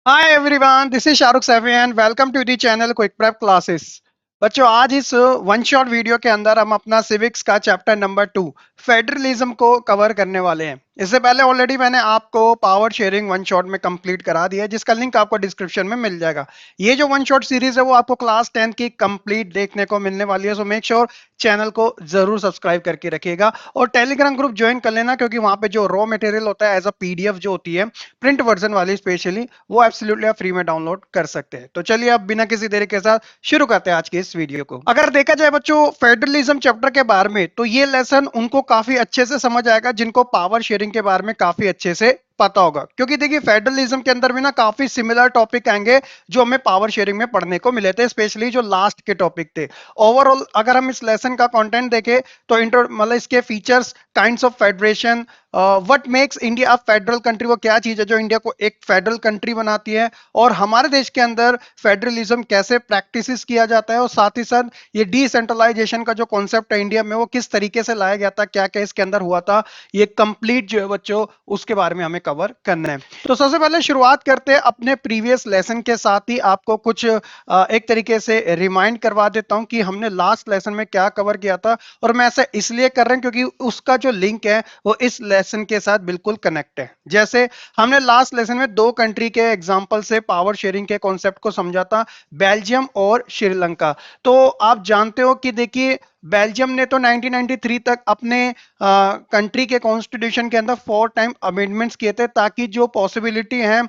Hi everyone, this is Shahrukh Saifi and welcome to the channel Quick Prep Classes. बच्चों, आज इस one shot video के अंदर हम अपना सिविक्स का चैप्टर नंबर 2 फेडरलिज्म को कवर करने वाले हैं। इससे पहले ऑलरेडी मैंने आपको पावर शेयरिंग वन शॉट में कंप्लीट करा दिया है, जिसका लिंक आपको डिस्क्रिप्शन में मिल जाएगा। ये जो वन शॉट सीरीज है वो आपको क्लास 10 की कंप्लीट देखने को मिलने वाली है, सो मेक श्योर चैनल को जरूर सब्सक्राइब करके रखिएगा और टेलीग्राम ग्रुप ज्वाइन कर लेना, क्योंकि वहां पे जो रॉ मटेरियल होता है एज अ पीडीएफ जो होती है प्रिंट वर्जन वाली स्पेशली, वो एब्सोल्युटली आप फ्री में डाउनलोड कर सकते हैं। तो चलिए अब बिना किसी देरी के साथ शुरू करते हैं आज के इस वीडियो को। अगर देखा जाए बच्चों फेडरलिज्म चैप्टर के बारे में, तो ये लेसन उनको काफी अच्छे से समझ आएगा जिनको पावर शेयरिंग के बारे में काफी अच्छे से पता होगा, क्योंकि देखिए फेडरलिज्म के अंदर भी ना काफी सिमिलर टॉपिक आएंगे जो हमें पावर शेयरिंग में पढ़ने को मिले थे, स्पेशली जो लास्ट के टॉपिक थे। ओवरऑल अगर हम इस लेसन का कंटेंट देखें तो इंट्रो मतलब इसके features, kinds of federation, what makes India a federal country, वो क्या चीज है जो इंडिया को एक फेडरल कंट्री बनाती है, और हमारे देश के अंदर फेडरलिज्म कैसे प्रैक्टिस किया जाता है, और साथ ही साथ ये डिसेंट्रलाइजेशन का जो कॉन्सेप्ट है इंडिया में वो किस तरीके से लाया गया था, क्या क्या इसके अंदर हुआ था, ये कंप्लीट जो है बच्चों उसके बारे में हमें कवर करना है। तो सबसे पहले शुरुआत करते हैं अपने प्रीवियस लेसन के साथ ही आपको कुछ एक तरीके से रिमाइंड करवा देता हूं कि हमने लास्ट लेसन में क्या कवर किया था, और मैं ऐसा इसलिए कर रहा हूं क्योंकि उसका जो लिंक है वो इस लेसन के साथ बिल्कुल कनेक्ट है। जैसे हमने लास्ट लेसन में दो कंट्री के एग्जांपल से पावर शेयरिंग के कॉन्सेप्ट को समझा था, बेल्जियम और श्रीलंका। तो आप जानते हो कि देखिए बेल्जियम ने तो 1993 तक अपने कंट्री के कॉन्स्टिट्यूशन के अंदर 4 टाइम अमेंडमेंट्स किए थे, ताकि जो पॉसिबिलिटी है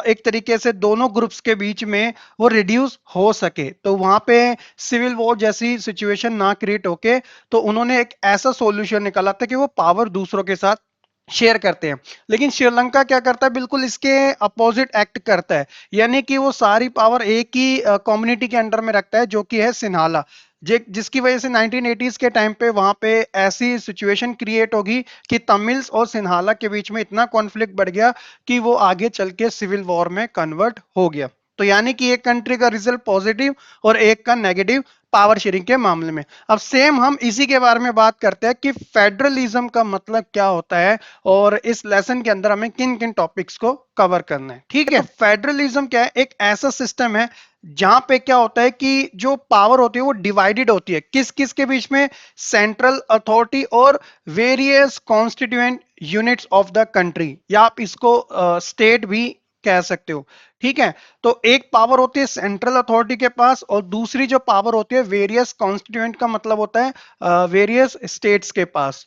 एक तरीके से दोनों ग्रुप्स के बीच में वो रिड्यूस हो सके, तो वहां पे सिविल वॉर जैसी सिचुएशन ना क्रिएट होके, तो उन्होंने एक ऐसा सॉल्यूशन निकाला था कि वो पावर दूसरों के साथ शेयर करते हैं। लेकिन श्रीलंका क्या करता है, बिल्कुल इसके अपोजिट एक्ट करता है, यानी कि वो सारी पावर एक ही कम्युनिटी के अंडर में रखता है, जो कि है सिन्हाला। जिसकी वजह से 1980s के टाइम पे वहां पे ऐसी सिचुएशन क्रिएट होगी कि तमिल्स और सिन्हाला के बीच में इतना कॉन्फ्लिक्ट बढ़ गया कि वो आगे चल के सिविल वॉर में कन्वर्ट हो गया। तो यानी कि एक कंट्री का रिजल्ट पॉजिटिव और एक का नेगेटिव पावर शेयरिंग के मामले में। अब सेम हम इसी के बारे में बात करते हैं कि फेडरलिज्म का मतलब क्या होता है, और इस लेसन के अंदर हमें किन किन टॉपिक्स को कवर करना है। ठीक है, तो फेडरलिज्म क्या है, एक ऐसा सिस्टम है जहां पे क्या होता है कि जो पावर होती है वो डिवाइडेड होती है किस किस के बीच में, सेंट्रल अथॉरिटी और various constituent units of the country, या आप इसको स्टेट भी कह सकते हो। ठीक है, तो एक पावर होती है सेंट्रल अथॉरिटी के पास, और दूसरी जो पावर होती है वेरियस कॉन्स्टिट्यूएंट का मतलब होता है वेरियस स्टेट्स के पास।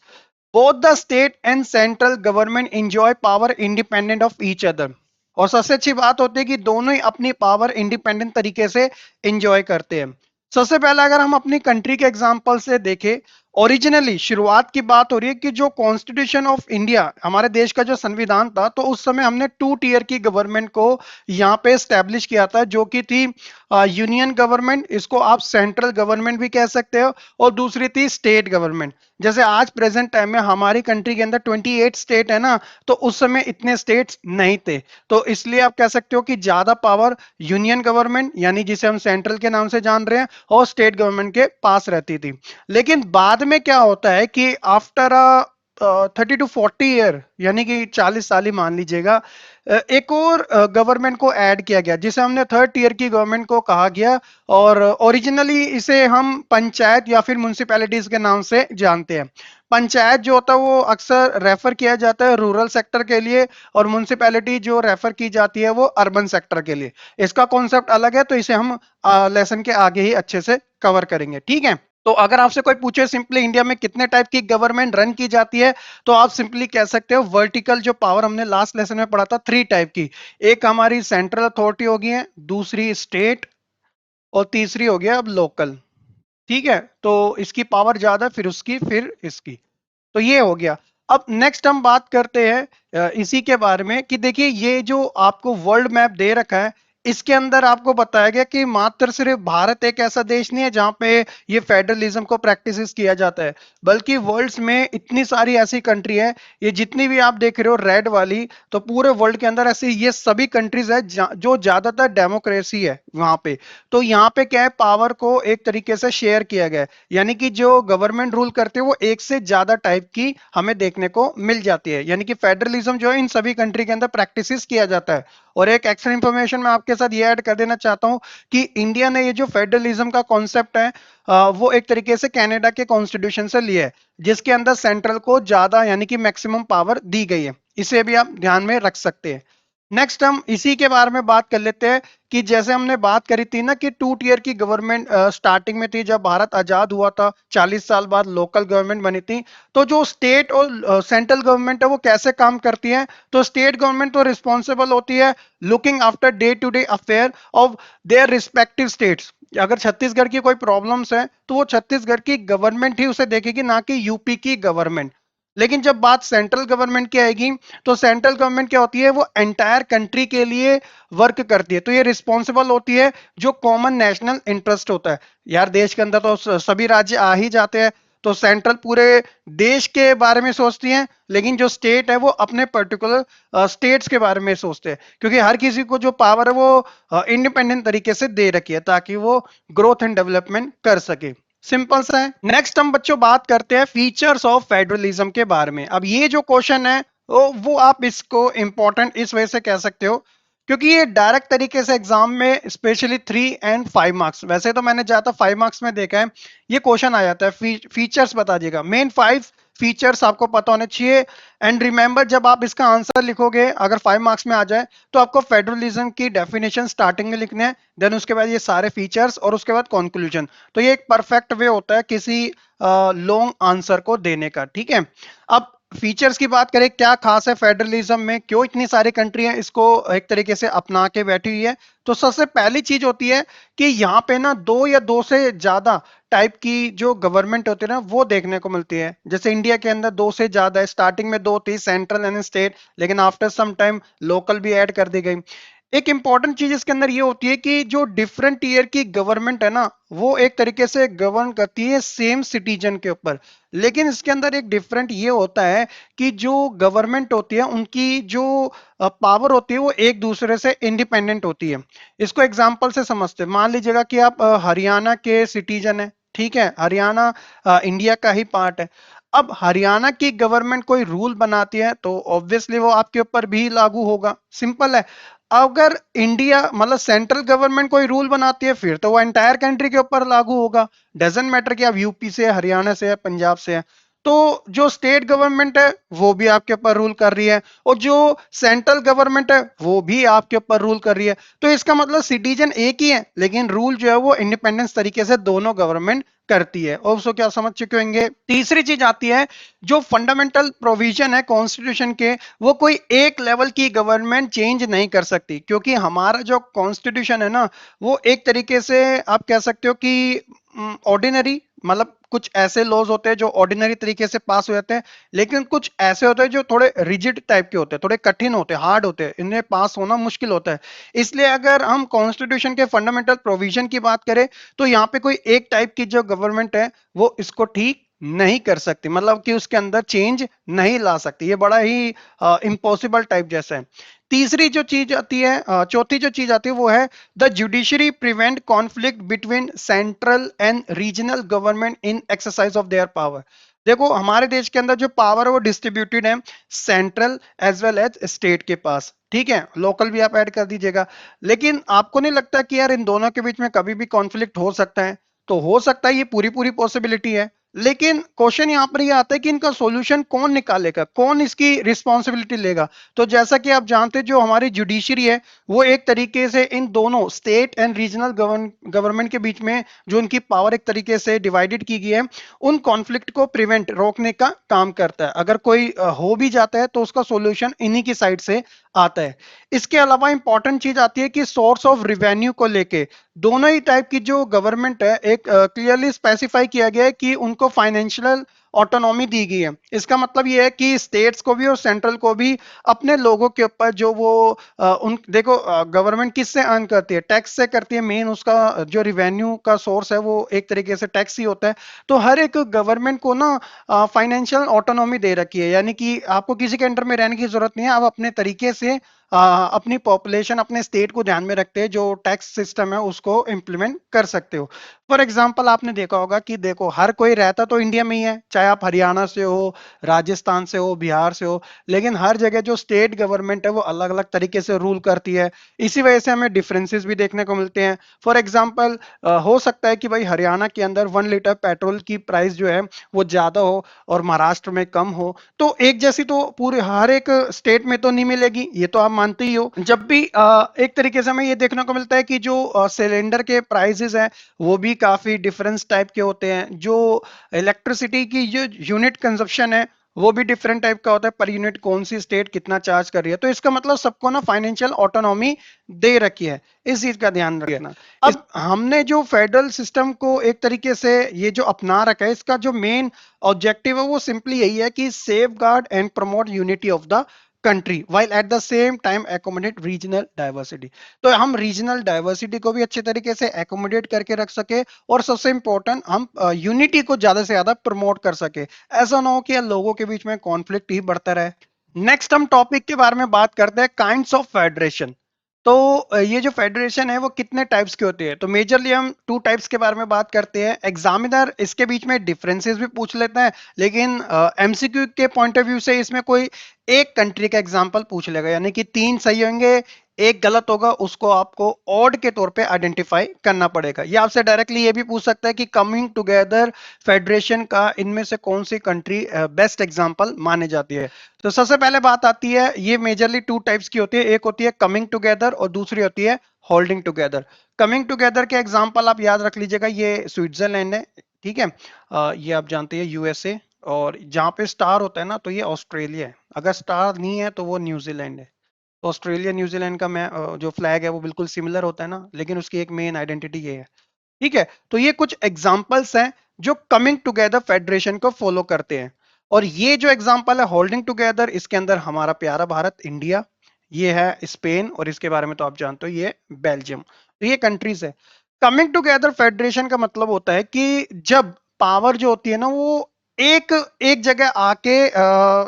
Both the state and central government enjoy power independent of each other, और सबसे अच्छी बात होती है कि दोनों ही अपनी पावर इंडिपेंडेंट तरीके से एंजॉय करते हैं। सबसे पहले अगर हम अपनी कंट्री के एग्जांपल से देखें, ओरिजिनली शुरुआत की बात हो रही है कि जो कॉन्स्टिट्यूशन ऑफ इंडिया, हमारे देश का जो संविधान था, तो उस समय हमने 2 टियर की गवर्नमेंट को यहाँ पे स्टैब्लिश किया था, जो कि थी यूनियन गवर्नमेंट, इसको आप सेंट्रल गवर्नमेंट भी कह सकते हो, और दूसरी थी स्टेट गवर्नमेंट। जैसे आज प्रेजेंट टाइम में हमारी कंट्री के अंदर 28 स्टेट है ना, तो उस समय इतने स्टेट्स नहीं थे, तो इसलिए आप कह सकते हो कि ज्यादा पावर यूनियन गवर्नमेंट, यानी जिसे हम सेंट्रल के नाम से जान रहे हैं, और स्टेट गवर्नमेंट के पास रहती थी। लेकिन बाद में क्या होता है कि आफ्टर 30 to 40 ईयर, यानी कि 40 साल ही मान लीजिएगा, एक और गवर्नमेंट को ऐड किया गया जिसे हमने थर्ड टीयर की गवर्नमेंट को कहा गया, और ओरिजिनली इसे हम पंचायत या फिर म्यूनिसिपैलिटीज के नाम से जानते हैं। पंचायत जो होता है वो अक्सर रेफर किया जाता है रूरल सेक्टर के लिए, और म्यूनिसिपैलिटी जो रेफर की जाती है वो अर्बन सेक्टर के लिए। इसका कॉन्सेप्ट अलग है, तो इसे हम लेसन के आगे ही अच्छे से कवर करेंगे। ठीक है, तो अगर आपसे कोई पूछे सिंपली इंडिया में कितने टाइप की गवर्नमेंट रन की जाती है, तो आप सिंपली कह सकते हो वर्टिकल जो पावर हमने लास्ट लेसन में पढ़ा था 3 टाइप की। एक हमारी सेंट्रल अथॉरिटी होगी है, दूसरी स्टेट, और तीसरी हो गया अब लोकल। ठीक है, तो इसकी पावर ज्यादा, फिर उसकी, फिर इसकी। तो ये हो गया। अब नेक्स्ट हम बात करते हैं इसी के बारे में कि देखिए ये जो आपको वर्ल्ड मैप दे रखा है, इसके अंदर आपको बताया गया कि मात्र सिर्फ भारत एक ऐसा देश नहीं है जहां पे ये फेडरलिज्म को प्रैक्टिस किया जाता है, बल्कि वर्ल्ड्स में इतनी सारी ऐसी कंट्री है, ये जितनी भी आप देख रहे हो रेड वाली, तो पूरे वर्ल्ड के अंदर ऐसी ये सभी कंट्रीज है जो ज्यादातर डेमोक्रेसी है वहां पे। तो यहाँ पे क्या है, पावर को एक तरीके से शेयर किया गया है, यानी कि जो गवर्नमेंट रूल करते हैं वो एक से ज्यादा टाइप की हमें देखने को मिल जाती है, यानी कि फेडरलिज्म जो है इन सभी कंट्री के अंदर प्रैक्टिस किया जाता है। और एक एक्स्ट्रा इंफॉर्मेशन मैं आपके साथ ये ऐड कर देना चाहता हूं कि इंडिया ने ये जो फेडरलिज्म का कॉन्सेप्ट है वो एक तरीके से कनाडा के कॉन्स्टिट्यूशन से लिया है, जिसके अंदर सेंट्रल को ज्यादा यानी कि मैक्सिमम पावर दी गई है। इसे भी आप ध्यान में रख सकते हैं। नेक्स्ट हम इसी के बारे में बात कर लेते हैं कि जैसे हमने बात करी थी ना कि टू टीयर की गवर्नमेंट स्टार्टिंग में थी, जब भारत आजाद हुआ था 40 साल बाद लोकल गवर्नमेंट बनी थी। तो जो स्टेट और सेंट्रल गवर्नमेंट है वो कैसे काम करती है, तो स्टेट गवर्नमेंट तो रिस्पॉन्सिबल होती है looking after day to day affair of their respective states. अगर छत्तीसगढ़ की कोई प्रॉब्लम्स है तो वो छत्तीसगढ़ की गवर्नमेंट ही उसे देखेगी, ना कि यूपी की गवर्नमेंट। लेकिन जब बात सेंट्रल गवर्नमेंट की आएगी तो सेंट्रल गवर्नमेंट क्या होती है, वो एंटायर कंट्री के लिए वर्क करती है, तो ये रिस्पॉन्सिबल होती है जो कॉमन नेशनल इंटरेस्ट होता है। यार देश के अंदर तो सभी राज्य आ ही जाते हैं, तो सेंट्रल पूरे देश के बारे में सोचती है, लेकिन जो स्टेट है वो अपने पर्टिकुलर स्टेट्स के बारे में सोचते हैं, क्योंकि हर किसी को जो पावर है वो इंडिपेंडेंट तरीके से दे रखी है ताकि वो ग्रोथ एंड डेवलपमेंट कर सके। सिंपल सा है। नेक्स्ट हम बच्चों बात करते हैं फीचर्स ऑफ फेडरलिज्म के बारे में। अब ये जो क्वेश्चन है वो आप इसको इंपॉर्टेंट इस वजह से कह सकते हो क्योंकि ये डायरेक्ट तरीके से एग्जाम में स्पेशली 3 और 5 मार्क्स, वैसे तो मैंने ज्यादा 5 मार्क्स में देखा है, ये क्वेश्चन आ जाता है। फीचर्स बता दीजिएगा, मेन 5 फीचर्स आपको पता होने चाहिए। एंड रिमेंबर जब आप इसका आंसर लिखोगे अगर 5 मार्क्स में आ जाए तो आपको फेडरलिज्म की डेफिनेशन स्टार्टिंग में लिखने हैं, देन उसके बाद ये सारे फीचर्स और उसके बाद कंक्लूजन। तो ये एक परफेक्ट वे होता है किसी लॉन्ग आंसर को देने का, ठीक है। अब फीचर्स की बात करें, क्या खास है फेडरलिज्म में, क्यों इतनी सारी कंट्रियां इसको एक तरीके से अपना के बैठी हुई है। तो सबसे पहली चीज होती है कि यहाँ पे ना दो या दो से ज्यादा टाइप की जो गवर्नमेंट होती है ना वो देखने को मिलती है। जैसे इंडिया के अंदर दो से ज्यादा है, स्टार्टिंग में दो थी, सेंट्रल एंड स्टेट, लेकिन आफ्टर सम टाइम लोकल भी ऐड कर दी गई। एक इंपॉर्टेंट चीज इसके अंदर ये होती है कि जो डिफरेंट ईयर की गवर्नमेंट है ना वो एक तरीके से गवर्न करती है सेम सिटीजन के ऊपर, लेकिन इसके अंदर एक डिफरेंट ये होता है कि जो गवर्नमेंट होती है उनकी जो पावर होती है वो एक दूसरे से इंडिपेंडेंट होती है। इसको एग्जांपल से समझते हैं, मान लीजिएगा कि आप हरियाणा के सिटीजन है, ठीक है, हरियाणा इंडिया का ही पार्ट है। अब हरियाणा की गवर्नमेंट कोई रूल बनाती है तो ऑब्वियसली वो आपके ऊपर भी लागू होगा, सिंपल है। अगर इंडिया मतलब सेंट्रल गवर्नमेंट कोई रूल बनाती है फिर तो वो एंटायर कंट्री के ऊपर लागू होगा, डजेंट मैटर कि आप यूपी से, हरियाणा से है, पंजाब से है। तो जो स्टेट गवर्नमेंट है वो भी आपके ऊपर रूल कर रही है और जो सेंट्रल गवर्नमेंट है वो भी आपके ऊपर रूल कर रही है। तो इसका मतलब सिटीजन एक ही है लेकिन रूल जो है वो इंडिपेंडेंस तरीके से दोनों गवर्नमेंट करती है। और उसको क्या समझ चुके होंगे। तीसरी चीज आती है जो फंडामेंटल प्रोविजन है कॉन्स्टिट्यूशन के, वो कोई एक लेवल की गवर्नमेंट चेंज नहीं कर सकती, क्योंकि हमारा जो कॉन्स्टिट्यूशन है ना वो एक तरीके से आप कह सकते हो कि ऑर्डिनरी मतलब कुछ ऐसे लॉज होते हैं जो ऑर्डिनरी तरीके से पास हो जाते हैं, लेकिन कुछ ऐसे होते हैं जो थोड़े रिजिड टाइप के होते हैं, थोड़े कठिन होते हैं, हार्ड होते हैं, इन्हें पास होना मुश्किल होता है। इसलिए अगर हम कॉन्स्टिट्यूशन के फंडामेंटल प्रोविजन की बात करें तो यहाँ पे कोई एक टाइप की जो गवर्नमेंट है वो इसको ठीक नहीं कर सकती, मतलब कि उसके अंदर चेंज नहीं ला सकती, ये बड़ा ही इम्पॉसिबल टाइप जैसा है। तीसरी जो चीज आती है चौथी जो चीज आती है वो है the judiciary prevent conflict between central and regional government in exercise of their power. देखो हमारे देश के अंदर जो पावर है वो डिस्ट्रीब्यूटेड है central as well as state के पास, ठीक है, लोकल भी आप ऐड कर दीजिएगा। लेकिन आपको नहीं लगता कि यार इन दोनों के बीच में कभी भी कॉन्फ्लिक्ट हो सकता है, तो हो सकता है, ये पूरी पूरी पॉसिबिलिटी है। लेकिन क्वेश्चन यहां पर ये आता है कि इनका सॉल्यूशन कौन निकालेगा, कौन इसकी रिस्पॉन्सिबिलिटी लेगा। तो जैसा कि आप जानते हैं जो हमारी जुडिशरी है वो एक तरीके से इन दोनों स्टेट एंड रीजनल गवर्नमेंट के बीच में जो उनकी पावर एक तरीके से डिवाइडेड की गई है उन कॉन्फ्लिक्ट को प्रिवेंट रोकने का काम करता है। अगर कोई हो भी जाता है तो उसका सॉल्यूशन इन्हीं की साइड से आता है। इसके अलावा इंपॉर्टेंट चीज आती है कि सोर्स ऑफ रिवेन्यू को लेके दोनों ही टाइप की जो गवर्नमेंट है एक क्लियरली स्पेसिफाई किया गया है कि उनको फाइनेंशियल ऑटोनॉमी दी गई है। इसका मतलब ये है कि स्टेट्स को भी और सेंट्रल को भी अपने लोगों के ऊपर जो वो उन देखो गवर्नमेंट किससे अर्न करती है, टैक्स से करती है। मेन उसका जो रिवेन्यू का सोर्स है वो एक तरीके से टैक्स ही होता है। तो हर एक गवर्नमेंट को ना फाइनेंशियल ऑटोनॉमी दे रखी है, यानी कि आपको किसी के अंडर में रहने की जरूरत नहीं है। आप अपने तरीके से अपनी पॉपुलेशन अपने स्टेट को ध्यान में रखते हैं जो टैक्स सिस्टम है उसको इम्प्लीमेंट कर सकते हो। फॉर एग्जाम्पल आपने देखा होगा कि देखो हर कोई रहता तो इंडिया में ही है, चाहे आप हरियाणा से हो, राजस्थान से हो, बिहार से हो, लेकिन हर जगह जो स्टेट गवर्नमेंट है वो अलग अलग तरीके से रूल करती है। इसी वजह से हमें डिफरेंसेस भी देखने को मिलते हैं। फॉर एग्जाम्पल हो सकता है कि भाई हरियाणा के अंदर 1 लीटर पेट्रोल की प्राइस जो है वो ज्यादा हो और महाराष्ट्र में कम हो। तो एक जैसी तो पूरे हर एक स्टेट में तो नहीं मिलेगी, ये तो आप मानते ही हो। जब भी एक तरीके से हमें ये देखने को मिलता है कि जो सिलेंडर के प्राइसेस हैं वो भी काफी डिफरेंस टाइप के होते हैं। जो इलेक्ट्रिसिटी की जो यूनिट कंजप्शन है वो भी डिफरेंट टाइप का होता है, पर यूनिट कौन सी स्टेट कितना चार्ज कर रही है। तो इसका मतलब सबको ना फाइनेंशियल ऑटोनॉमी दे रखी है, इस चीज का ध्यान रखना। अब हमने जो फेडरल सिस्टम को एक तरीके से ये जो अपना रखा है, इसका जो मेन ऑब्जेक्टिव है वो सिंपली यही है कि safe guard and promote unity of the country while at the same time accommodate regional diversity. तो हम रीजनल डाइवर्सिटी को भी अच्छे तरीके से एकोमोडेट करके रख सके और सबसे इंपॉर्टेंट हम यूनिटी को ज्यादा से ज्यादा प्रमोट कर सके। ऐसा ना हो कि लोगों के बीच में कॉन्फ्लिक्ट ही बढ़ता रहे। नेक्स्ट हम टॉपिक के बारे में बात करते हैं, काइंड्स ऑफ फेडरेशन। तो ये जो फेडरेशन है वो कितने टाइप्स के होते हैं, तो मेजरली हम 2 टाइप्स के बारे में बात करते हैं। एग्जामिनर इसके बीच में डिफरेंसेस भी पूछ लेते हैं, लेकिन एमसीक्यू के पॉइंट ऑफ व्यू से इसमें कोई एक कंट्री का एग्जांपल पूछ लेगा, यानी कि 3 सही होंगे, एक गलत होगा, उसको आपको ऑड के तौर पे आइडेंटिफाई करना पड़ेगा। ये आपसे डायरेक्टली ये भी पूछ सकता है कि कमिंग टुगेदर फेडरेशन का इनमें से कौन सी कंट्री बेस्ट एग्जांपल माने जाती है। तो सबसे पहले बात आती है, ये मेजरली 2 टाइप्स की होती है, एक होती है कमिंग टुगेदर और दूसरी होती है होल्डिंग टुगेदर। कमिंग टुगेदर के एग्जांपल आप याद रख लीजिएगा, ये स्विट्जरलैंड है, ठीक है। ये आप जानते हैं यूएसए, और जहां पे स्टार होता है ना तो ये ऑस्ट्रेलिया है, अगर स्टार नहीं है तो वो न्यूजीलैंड है। तो ऑस्ट्रेलिया न्यूजीलैंड का मैं जो फ्लैग है वो बिल्कुल सिमिलर होता है ना, लेकिन उसकी एक मेन आइडेंटिटी ये है, ठीक है। तो ये कुछ एग्जांपल्स हैं जो कमिंग टुगेदर फेडरेशन को फॉलो करते हैं। और ये जो एग्जांपल है होल्डिंग टुगेदर, इसके अंदर हमारा प्यारा भारत इंडिया, ये है स्पेन, और इसके बारे में तो आप जानते हो ये बेल्जियम। तो ये कंट्रीज है। कमिंग टुगेदर फेडरेशन का मतलब होता है कि जब पावर जो होती है ना वो एक एक जगह आके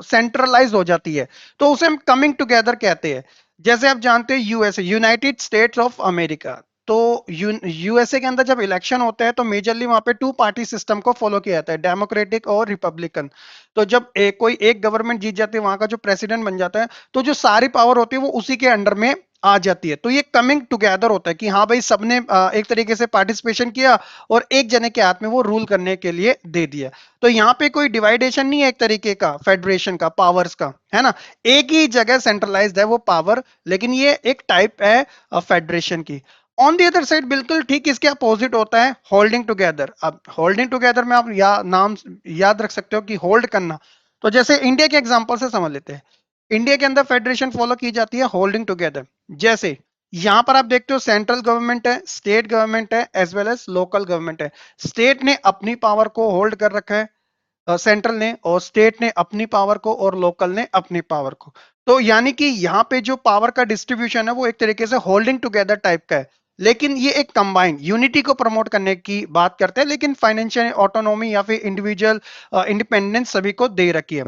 सेंट्रलाइज हो जाती है, तो उसे हम कमिंग टुगेदर कहते हैं। जैसे आप जानते हैं USA, United states of America. तो यूएसए के अंदर जब इलेक्शन होते हैं तो मेजरली वहां पे 2 पार्टी सिस्टम को फॉलो किया जाता है, डेमोक्रेटिक और रिपब्लिकन। तो जब कोई एक गवर्नमेंट जीत जाती है, वहां का जो प्रेसिडेंट बन जाता है, तो जो सारी पावर होती है वो उसी के अंडर में आ जाती है। तो ये कमिंग टुगेदर होता है कि हाँ भाई सबने एक तरीके से पार्टिसिपेशन किया और एक जने के हाथ में वो रूल करने के लिए दे दिया। तो यहाँ पे कोई डिवाइडेशन नहीं है एक तरीके का फेडरेशन का पावर्स का, है ना। एक ही जगह सेंट्रलाइज्ड है वो पावर, लेकिन ये एक टाइप है फेडरेशन की। ऑन दी अदर साइड बिल्कुल ठीक इसके अपोजिट होता है होल्डिंग टुगेदर। अब होल्डिंग टुगेदर में आप नाम याद रख सकते हो कि होल्ड करना। तो जैसे इंडिया के एग्जांपल से समझ लेते हैं, इंडिया के अंदर फेडरेशन फॉलो की जाती है होल्डिंग टुगेदर। जैसे यहां पर आप देखते हो सेंट्रल गवर्नमेंट है, स्टेट गवर्नमेंट है, as well as local government है। स्टेट ने अपनी पावर को होल्ड कर रखा है सेंट्रल ने, और स्टेट ने अपनी पावर को और लोकल ने अपनी पावर को। तो यानी कि यहाँ पे जो पावर का डिस्ट्रीब्यूशन है वो एक तरीके से होल्डिंग टुगेदर टाइप का है, लेकिन ये एक कंबाइंड यूनिटी को प्रमोट करने की बात करते हैं, लेकिन फाइनेंशियल ऑटोनॉमी या फिर इंडिविजुअल इंडिपेंडेंस सभी को दे रखी है।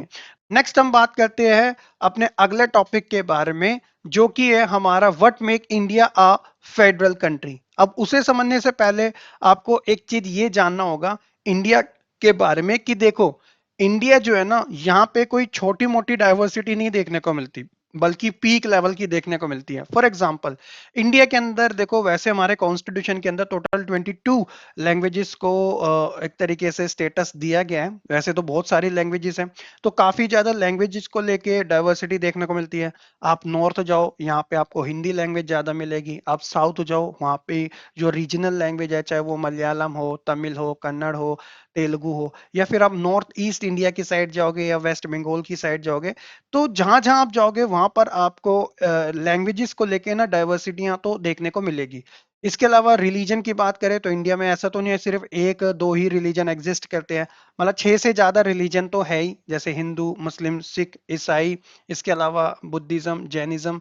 नेक्स्ट हम बात करते हैं अपने अगले टॉपिक के बारे में, जो कि है हमारा what make India a federal country. अब उसे समझने से पहले आपको एक चीज ये जानना होगा इंडिया के बारे में कि देखो इंडिया जो है ना यहाँ पे कोई छोटी मोटी डाइवर्सिटी नहीं देखने को मिलती, बल्कि पीक लेवल की देखने को मिलती है। फॉर एग्जांपल इंडिया के अंदर देखो, वैसे हमारे कॉन्स्टिट्यूशन के अंदर टोटल 22 लैंग्वेजेस को एक तरीके से स्टेटस दिया गया है। वैसे तो बहुत सारी लैंग्वेजेस हैं, तो काफी ज्यादा लैंग्वेजेस को लेके डाइवर्सिटी देखने को मिलती है। आप नॉर्थ जाओ, यहाँ पे आपको हिंदी लैंग्वेज ज्यादा मिलेगी। आप साउथ जाओ, वहाँ पे जो रीजनल लैंग्वेज है, चाहे वो मलयालम हो, तमिल हो, कन्नड़ हो, तेलुगु हो, या फिर आप नॉर्थ ईस्ट इंडिया की साइड जाओगे या वेस्ट बंगाल की साइड जाओगे, तो जहां जहां आप जाओगे वहां पर आपको लैंग्वेजेस को लेके ना डाइवर्सिटियां तो देखने को मिलेगी। इसके अलावा रिलीजन की बात करें तो इंडिया में ऐसा तो नहीं है सिर्फ एक दो ही रिलीजन एग्जिस्ट करते हैं, मतलब 6 से ज्यादा रिलीजन तो है ही, जैसे हिंदू, मुस्लिम, सिख, ईसाई, इसके अलावा बुद्धिज्म, जैनिज्म।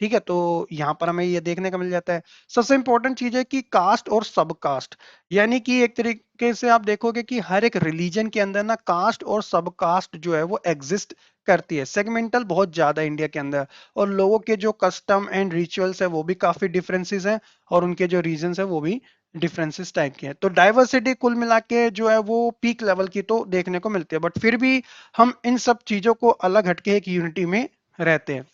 ठीक है, तो यहाँ पर हमें ये देखने का मिल जाता है। सबसे इंपॉर्टेंट चीज है कि कास्ट और सब कास्ट, यानी कि एक तरीके से आप देखोगे कि हर एक रिलीजन के अंदर ना कास्ट और सब कास्ट जो है वो एग्जिस्ट करती है। सेगमेंटल बहुत ज्यादा है इंडिया के अंदर, और लोगों के जो कस्टम एंड रिचुअल्स है वो भी काफी डिफरेंसेस हैं, और उनके जो रीजंस है वो भी डिफरेंसेस टाइप के हैं। तो डाइवर्सिटी कुल मिला के जो है वो पीक लेवल की तो देखने को मिलती है, बट फिर भी हम इन सब चीजों को अलग हटके एक यूनिटी में रहते हैं।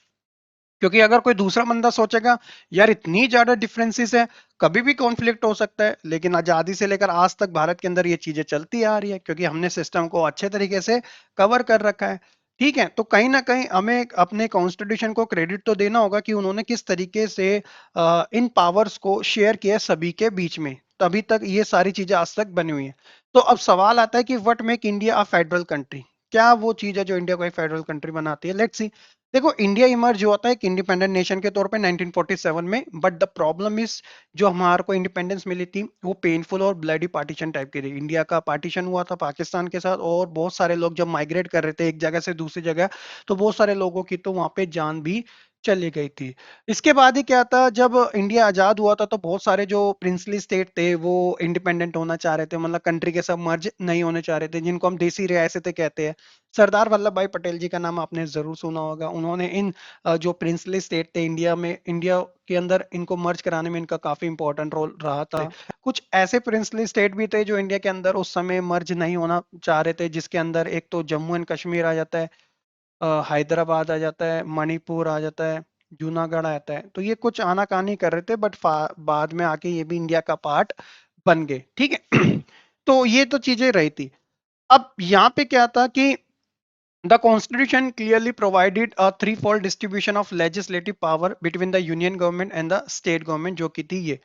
क्योंकि अगर कोई दूसरा बंदा सोचेगा यार इतनी ज्यादा डिफरेंसेस है, कभी भी कॉन्फ्लिक्ट हो सकता है, लेकिन आजादी से लेकर आज तक भारत के अंदर ये चीजें चलती आ रही है, क्योंकि हमने सिस्टम को अच्छे तरीके से कवर कर रखा है। ठीक है, तो कहीं ना कहीं हमें अपने कॉन्स्टिट्यूशन को क्रेडिट तो देना होगा कि उन्होंने किस तरीके से इन पावर्स को शेयर किया सभी के बीच में, तभी तक ये सारी चीजें आज तक बनी हुई है। तो अब सवाल आता है कि what make India a federal country, क्या वो चीज है जो इंडिया को एक फेडरल कंट्री बनाती है। Let's see. देखो, इंडिया इमर्ज हुआ था एक इंडिपेंडेंट नेशन के तौर पे 1947 में, बट द प्रॉब्लम इज जो हमारे को इंडिपेंडेंस मिली थी वो पेनफुल और ब्लडी पार्टीशन टाइप की थी। इंडिया का पार्टीशन हुआ था पाकिस्तान के साथ, और बहुत सारे लोग जब माइग्रेट कर रहे थे एक जगह से दूसरी जगह, तो बहुत सारे लोगों की तो वहां पे जान भी चली गई थी। इसके बाद ही क्या था, जब इंडिया आजाद हुआ था तो बहुत सारे जो प्रिंसली स्टेट थे वो इंडिपेंडेंट होना चाह रहे थे, मतलब कंट्री के सब मर्ज नहीं होने चाह रहे थे, जिनको हम देसी रियासतें कहते हैं। सरदार वल्लभ भाई पटेल जी का नाम आपने जरूर सुना होगा। उन्होंने इन जो प्रिंसली स्टेट थे इंडिया के अंदर, इनको मर्ज कराने में इनका काफी इंपॉर्टेंट रोल रहा था। कुछ ऐसे प्रिंसली स्टेट भी थे जो इंडिया के अंदर उस समय मर्ज नहीं होना चाह रहे थे, जिसके अंदर एक तो जम्मू एंड कश्मीर आ जाता है, हैदराबाद आ जाता है, मणिपुर आ जाता है, जूनागढ़ आ जाता है। तो ये कुछ आनाकानी कर रहे थे, बट बाद में आके ये भी इंडिया का पार्ट बन गए। ठीक है तो ये तो चीजें रही थी। अब यहाँ पे क्या था कि the constitution clearly provided a threefold distribution of legislative power between the union government and the state government, जो की थी ये।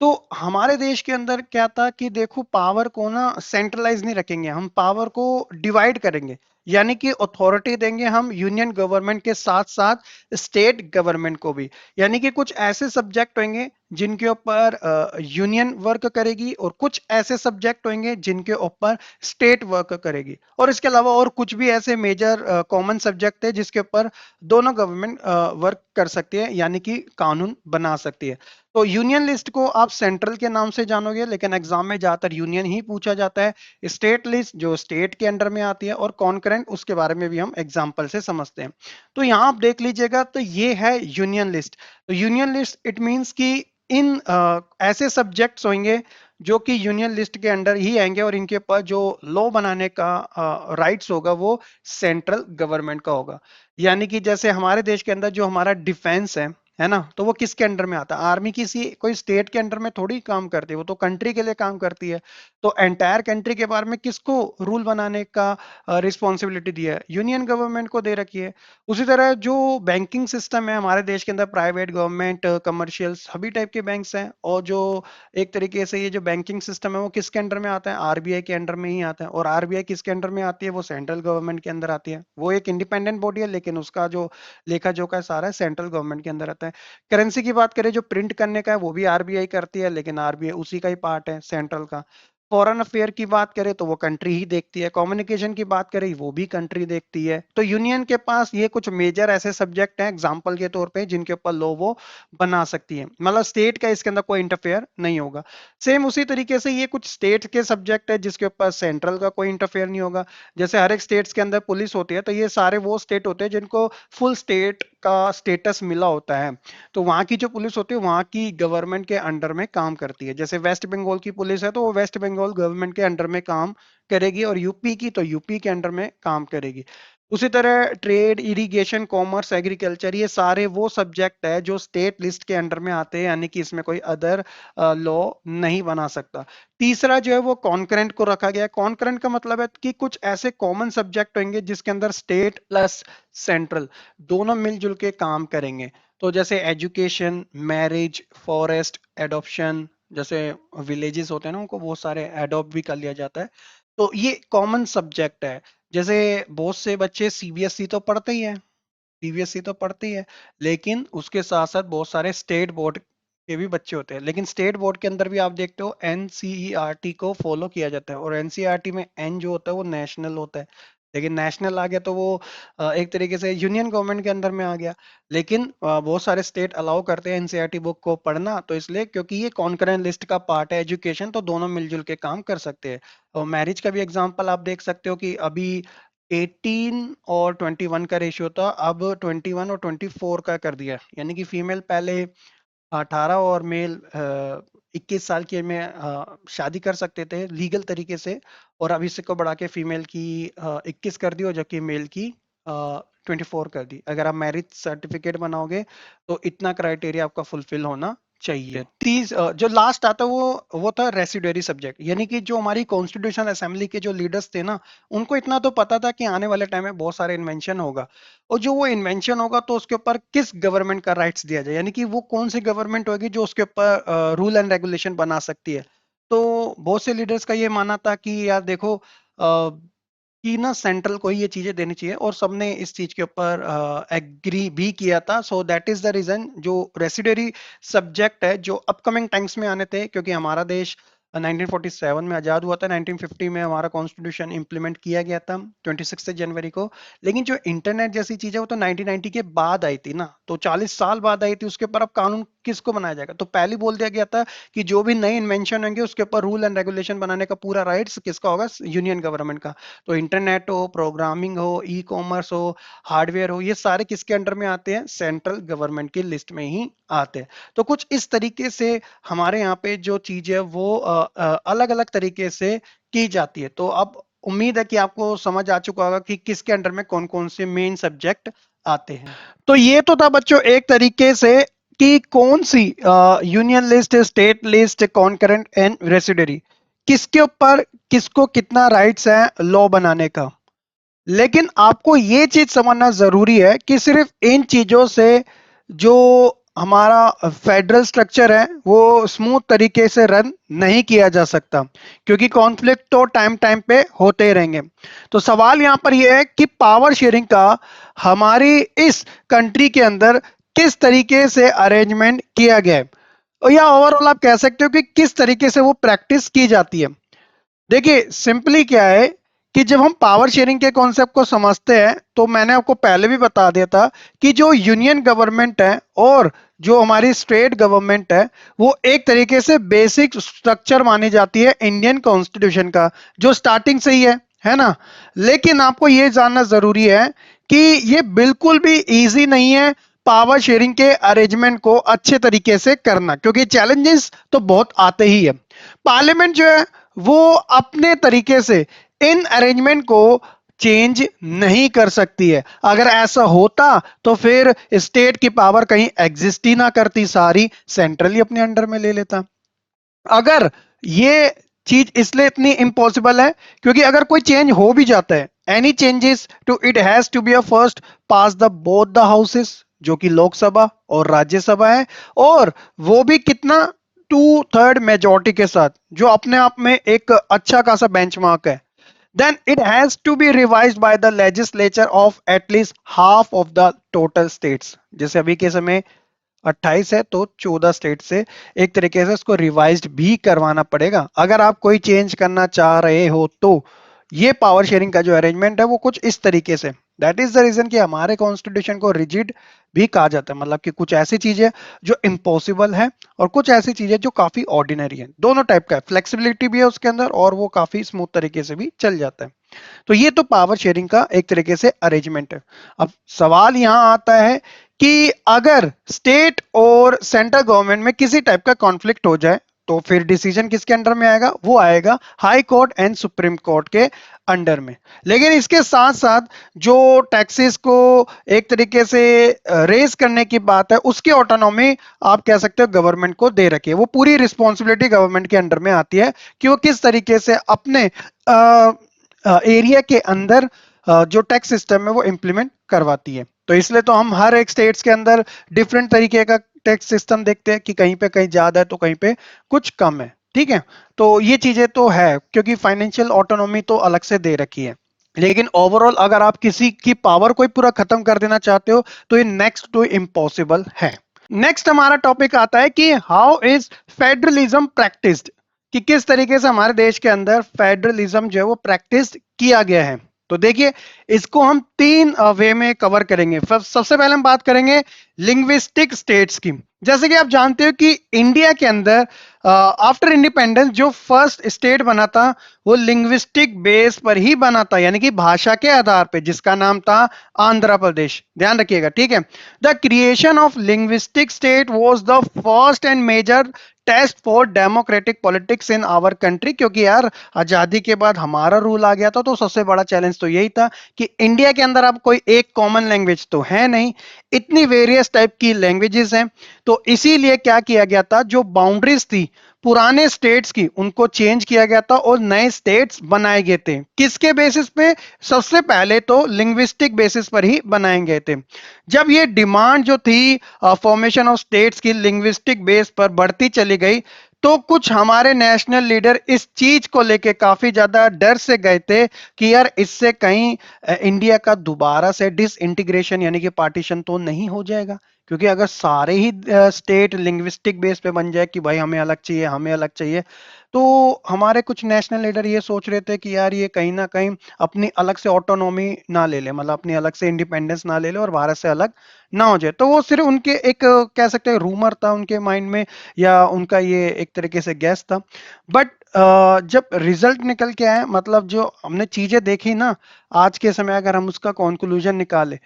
तो हमारे देश के अंदर क्या था कि देखो, पावर को ना सेंट्रलाइज नहीं रखेंगे, हम पावर को डिवाइड करेंगे, यानी कि अथॉरिटी देंगे हम यूनियन गवर्नमेंट के साथ साथ स्टेट गवर्नमेंट को भी। यानी कि कुछ ऐसे सब्जेक्ट होंगे जिनके ऊपर यूनियन वर्क करेगी, और कुछ ऐसे सब्जेक्ट होंगे जिनके ऊपर स्टेट वर्क करेगी, और इसके अलावा और कुछ भी ऐसे मेजर कॉमन सब्जेक्ट है जिसके ऊपर दोनों गवर्नमेंट वर्क कर सकती है, यानी कि कानून बना सकती है। तो यूनियन लिस्ट को आप सेंट्रल के नाम से जानोगे, लेकिन एग्जाम में ज्यादातर यूनियन ही पूछा जाता है। स्टेट लिस्ट जो स्टेट के अंडर में आती है, और कॉन्करेंट उसके बारे में भी हम एग्जाम्पल से समझते हैं। तो यहाँ आप देख लीजिएगा, तो ये है यूनियन लिस्ट। तो यूनियन लिस्ट इट मीन्स कि इन ऐसे सब्जेक्ट्स होंगे जो कि यूनियन लिस्ट के अंडर ही आएंगे, और इनके पास जो लॉ बनाने का राइट्स होगा वो सेंट्रल गवर्नमेंट का होगा। यानी कि जैसे हमारे देश के अंदर जो हमारा डिफेंस है ना, तो वो किसके अंडर में आता है? आर्मी किसी कोई स्टेट के अंडर में थोड़ी काम करती है, वो तो कंट्री के लिए काम करती है। तो एंटायर कंट्री के बारे में किसको रूल बनाने का रिस्पॉन्सिबिलिटी दिया है? यूनियन गवर्नमेंट को दे रखी है। उसी तरह जो बैंकिंग सिस्टम है हमारे देश के अंदर, प्राइवेट, गवर्नमेंट, कमर्शियल सभी टाइप के बैंक्स हैं, और जो एक तरीके से ये जो बैंकिंग सिस्टम है वो किसके अंडर में आता है? आरबीआई के अंडर में ही आता है। और आरबीआई किसके अंडर में आती है? वो सेंट्रल गवर्नमेंट के अंदर आती है। वो एक इंडिपेंडेंट बॉडी है, लेकिन उसका जो लेखा जोखा है सारा सेंट्रल गवर्नमेंट के अंदर आता है। करेंसी की बात करें, जो प्रिंट करने का है वो भी आरबीआई करती है, लेकिन आरबीआई उसी का ही पार्ट है सेंट्रल का। फॉरेन अफेयर की बात करें तो वो कंट्री ही देखती है। कम्युनिकेशन की बात करें वो भी कंट्री देखती है। तो यूनियन के पास ये कुछ मेजर ऐसे सब्जेक्ट हैं एग्जांपल के तौर पे जिनके ऊपर लॉ वो बना सकती है, मतलब स्टेट का इसके अंदर कोई इंटरफेयर नहीं होगा। सेम उसी तरीके से ये कुछ स्टेट के सब्जेक्ट है जिसके ऊपर सेंट्रल का कोई इंटरफेयर नहीं होगा। जैसे हर एक स्टेट्स के अंदर पुलिस होती है, तो ये सारे वो स्टेट होते हैं जिनको फुल स्टेट का स्टेटस मिला होता है। तो वहां की जो पुलिस होती है वहां की गवर्नमेंट के अंडर में काम करती है। जैसे वेस्ट बंगाल की पुलिस है तो वो वेस्ट बंगाल गवर्नमेंट के अंडर में काम करेगी, और यूपी की तो यूपी के अंडर में काम करेगी। उसी तरह ट्रेड, इरिगेशन, कॉमर्स, एग्रीकल्चर, ये सारे वो सब्जेक्ट है जो स्टेट लिस्ट के अंडर में आते हैं, यानी कि इसमें कोई अदर लॉ नहीं बना सकता। तीसरा जो है वो कॉन्करेंट को रखा गया है। कॉन्करेंट का मतलब है कि कुछ ऐसे कॉमन सब्जेक्ट होंगे जिसके अंदर स्टेट प्लस सेंट्रल दोनों मिलजुल के काम करेंगे। तो जैसे एजुकेशन, मैरिज, फॉरेस्ट, एडॉप्शन, जैसे विलेजेस होते हैं ना उनको बहुत सारे एडॉप्ट भी कर लिया जाता है। तो ये कॉमन सब्जेक्ट है। जैसे बहुत से बच्चे सीबीएसई तो पढ़ते ही है, सीबीएसई तो पढ़ती है, लेकिन उसके साथ साथ बहुत सारे स्टेट बोर्ड के भी बच्चे होते हैं, लेकिन स्टेट बोर्ड के अंदर भी आप देखते हो एनसीईआरटी को फॉलो किया जाता है, और एनसीईआरटी में एन जो होता है वो नेशनल होता है। लेकिन नेशनल आ गया तो वो एक तरीके से यूनियन गवर्नमेंट के अंदर में आ गया। लेकिन बहुत सारे स्टेट अलाउ करते हैं एनसीईआरटी बुक को पढ़ना, तो इसलिए क्योंकि ये कॉन्करेंट लिस्ट का पार्ट है एजुकेशन, तो दोनों मिलजुल के काम कर सकते हैं। और मैरिज का भी एग्जाम्पल आप देख सकते हो कि अभी 18 और 21 का रेशियो था, अब 21 और 24 का कर दिया, यानी कि फीमेल पहले 18 और मेल 21 साल की में शादी कर सकते थे लीगल तरीके से, और अब इसको बढ़ा के फीमेल की 21 कर दी, और जबकि मेल की 24 कर दी। अगर आप मैरिज सर्टिफिकेट बनाओगे तो इतना क्राइटेरिया आपका फुलफिल होना चाहिए। जो लास्ट आता है वो था रेसिडुअरी सब्जेक्ट, यानी कि जो हमारी कॉन्स्टिट्यूशन असेंबली के जो लीडर्स थे ना, उनको इतना तो पता था कि आने वाले टाइम में बहुत सारे इन्वेंशन होगा, और जो वो इन्वेंशन होगा तो उसके ऊपर किस गवर्नमेंट का राइट्स दिया जाए, यानी कि वो कौन सी गवर्नमेंट होगी जो उसके ऊपर रूल एंड रेगुलेशन बना सकती है। तो बहुत से लीडर्स का ये मानना था कि यार देखो कि ना सेंट्रल को ही ये चीजें देनी चाहिए, और सबने इस चीज के ऊपर एग्री भी किया था। So that is the reason जो रेसिडरी सब्जेक्ट है जो अपकमिंग टाइम्स में आने थे, क्योंकि हमारा देश 1947 में आजाद हुआ था, 1950 में हमारा कॉन्स्टिट्यूशन इंप्लीमेंट किया गया था 26 जनवरी को। लेकिन जो इंटरनेट जैसी चीज है वो तो 1990 के बाद आई थी ना, तो 40 साल बाद आई थी, उसके ऊपर अब कानून किसको बनाया जाएगा। तो पहले बोल दिया गया था कि जो भी नई इन्वेंशन होंगे उसके ऊपर रूल एंड रेगुलेशन बनाने का पूरा राइट्स किसका होगा, यूनियन गवर्नमेंट का। तो इंटरनेट हो, प्रोग्रामिंग हो, ई कॉमर्स हो, हार्डवेयर हो, ये सारे किसके अंडर में आते हैं, सेंट्रल गवर्नमेंट की लिस्ट में ही आते हैं। तो कुछ इस तरीके से हमारे यहाँ पे जो चीज है वो अलग अलग तरीके से की जाती है। तो अब उम्मीद है कि आपको समझ आ चुका होगा कि किसके अंडर में कौन कौन से मेन सब्जेक्ट आते हैं। तो ये तो था बच्चों एक तरीके से कि कौन सी union list, state list, concurrent and residuary, किसके ऊपर किसको कितना राइट्स है लॉ बनाने का। लेकिन आपको ये चीज समझना जरूरी है कि सिर्फ इन चीजों से जो हमारा फेडरल स्ट्रक्चर है वो स्मूथ तरीके से रन नहीं किया जा सकता, क्योंकि कॉन्फ्लिक्ट तो टाइम टाइम पे होते ही रहेंगे। तो सवाल यहां पर यह है कि पावर शेयरिंग का हमारी इस कंट्री के अंदर किस तरीके से अरेंजमेंट किया गया है, या ओवरऑल आप कह सकते हो कि किस तरीके से वो प्रैक्टिस की जाती है। देखिए सिंपली क्या है कि जब हम पावर शेयरिंग के कॉन्सेप्ट को समझते हैं तो मैंने आपको पहले भी बता दिया था कि जो यूनियन गवर्नमेंट है और जो हमारी स्टेट गवर्नमेंट है वो एक तरीके से बेसिक स्ट्रक्चर मानी जाती है इंडियन कॉन्स्टिट्यूशन का, जो स्टार्टिंग से ही है ना। लेकिन आपको यह जानना जरूरी है कि ये बिल्कुल भी इजी नहीं है पावर शेयरिंग के अरेंजमेंट को अच्छे तरीके से करना, क्योंकि चैलेंजेस तो बहुत आते ही है। पार्लियामेंट जो है वो अपने तरीके से इन अरेंजमेंट को चेंज नहीं कर सकती है। अगर ऐसा होता तो फिर स्टेट की पावर कहीं एग्जिस्ट ही ना करती, सारी सेंट्रली अपने अंडर में ले लेता। अगर ये चीज इसलिए इतनी इम्पॉसिबल है क्योंकि अगर कोई चेंज हो भी जाता है, any changes to it has to be a first pass the both the houses, जो कि लोकसभा और राज्यसभा है, और वो भी कितना, 2/3 मेजोरिटी के साथ, जो अपने आप में एक अच्छा खासा बेंचमार्क है। Then it has to be revised by the legislature of at least half of the total states। जैसे अभी के समय 28 है तो 14 स्टेट से एक तरीके से इसको रिवाइज्ड भी करवाना पड़ेगा अगर आप कोई चेंज करना चाह रहे हो। तो ये पावर शेयरिंग का जो अरेंजमेंट है वो कुछ इस तरीके से, दैट इज द रीजन कि हमारे कॉन्स्टिट्यूशन को रिजिड भी कहा जाता है, मतलब कि कुछ ऐसी चीजें जो इम्पॉसिबल है और कुछ ऐसी चीजें जो काफी ऑर्डिनरी है, दोनों टाइप का है, फ्लेक्सिबिलिटी भी है उसके अंदर और वो काफी स्मूथ तरीके से भी चल जाता है। तो ये तो पावर शेयरिंग का एक तरीके से अरेंजमेंट है। अब सवाल यहां आता है कि अगर स्टेट और सेंट्रल गवर्नमेंट में किसी टाइप का कॉन्फ्लिक्ट हो जाए तो फिर डिसीजन किसके अंडर में आएगा, वो आएगा high court and supreme court के अंडर में। लेकिन इसके साथ साथ जो टैक्सेस को एक तरीके से रेज करने की बात है उसकी ऑटोनॉमी आप कह सकते हो गवर्नमेंट को दे रखी है, वो पूरी रिस्पॉन्सिबिलिटी गवर्नमेंट के अंडर में आती है कि वो किस तरीके से अपने एरिया के अंदर जो टैक्स सिस्टम है वो इंप्लीमेंट करवाती है। तो इसलिए तो हम हर एक स्टेट्स के अंदर डिफरेंट तरीके का टैक्स सिस्टम देखते हैं कि कहीं पे कहीं ज्यादा है तो कहीं पे कुछ कम है, ठीक है। तो ये चीजें तो है क्योंकि फाइनेंशियल ऑटोनॉमी तो अलग से दे रखी है। लेकिन ओवरऑल अगर आप किसी की पावर को पूरा खत्म कर देना चाहते हो तो ये नेक्स्ट टू इम्पॉसिबल है। नेक्स्ट हमारा टॉपिक आता है कि हाउ इज फेडरलिज्म प्रैक्टिस्ड, कि किस तरीके से हमारे देश के अंदर फेडरलिज्म जो है वो प्रैक्टिस किया गया है। तो देखिए, इसको हम तीन वे में कवर करेंगे। सबसे पहले हम बात करेंगे लिंग्विस्टिक स्टेट्स की। जैसे कि आप जानते हो कि इंडिया के अंदर आफ्टर इंडिपेंडेंस जो फर्स्ट स्टेट बना था वो लिंग्विस्टिक बेस पर ही बना था, यानी कि भाषा के आधार पर, जिसका नाम था आंध्र प्रदेश। ध्यान रखिएगा, ठीक है। The creation of linguistic state was the first and major test for democratic politics in our country, क्योंकि यार आजादी के बाद हमारा रूल आ गया था, तो सबसे बड़ा चैलेंज तो यही था कि इंडिया के अंदर अब कोई एक कॉमन लैंग्वेज तो है नहीं, इतनी वेरियस टाइप की लैंग्वेजेस हैं। तो इसीलिए क्या किया गया था, जो बाउंड्रीज थी पुराने स्टेट्स की उनको चेंज किया गया था और नए स्टेट्स बनाए गए थे। किसके बेसिस पे? सबसे पहले तो लिंग्विस्टिक बेसिस पर ही बनाए गए थे। जब ये डिमांड जो थी फॉर्मेशन ऑफ स्टेट्स की लिंग्विस्टिक बेस पर बढ़ती चली गई, तो कुछ हमारे नेशनल लीडर इस चीज को लेके काफी ज्यादा डर से गए थे कि यार इससे कहीं इंडिया का दोबारा से डिसइंटीग्रेशन यानी कि पार्टीशन तो नहीं हो जाएगा। क्योंकि अगर सारे ही स्टेट लिंग्विस्टिक बेस पे बन जाए कि भाई हमें अलग चाहिए, हमें अलग चाहिए, तो हमारे कुछ नेशनल लीडर ये सोच रहे थे कि यार ये कहीं ना कहीं अपनी अलग से ऑटोनॉमी ना ले ले, मतलब अपनी अलग से इंडिपेंडेंस ना ले ले और भारत से अलग ना हो जाए। तो वो सिर्फ उनके एक कह सकते हैं रूमर था उनके माइंड में, या उनका ये एक तरीके से गैस था। बट जब रिजल्ट निकल के आए, मतलब जो हमने चीजें देखी ना आज के समय, अगर हम उसका कंक्लूजन निकाले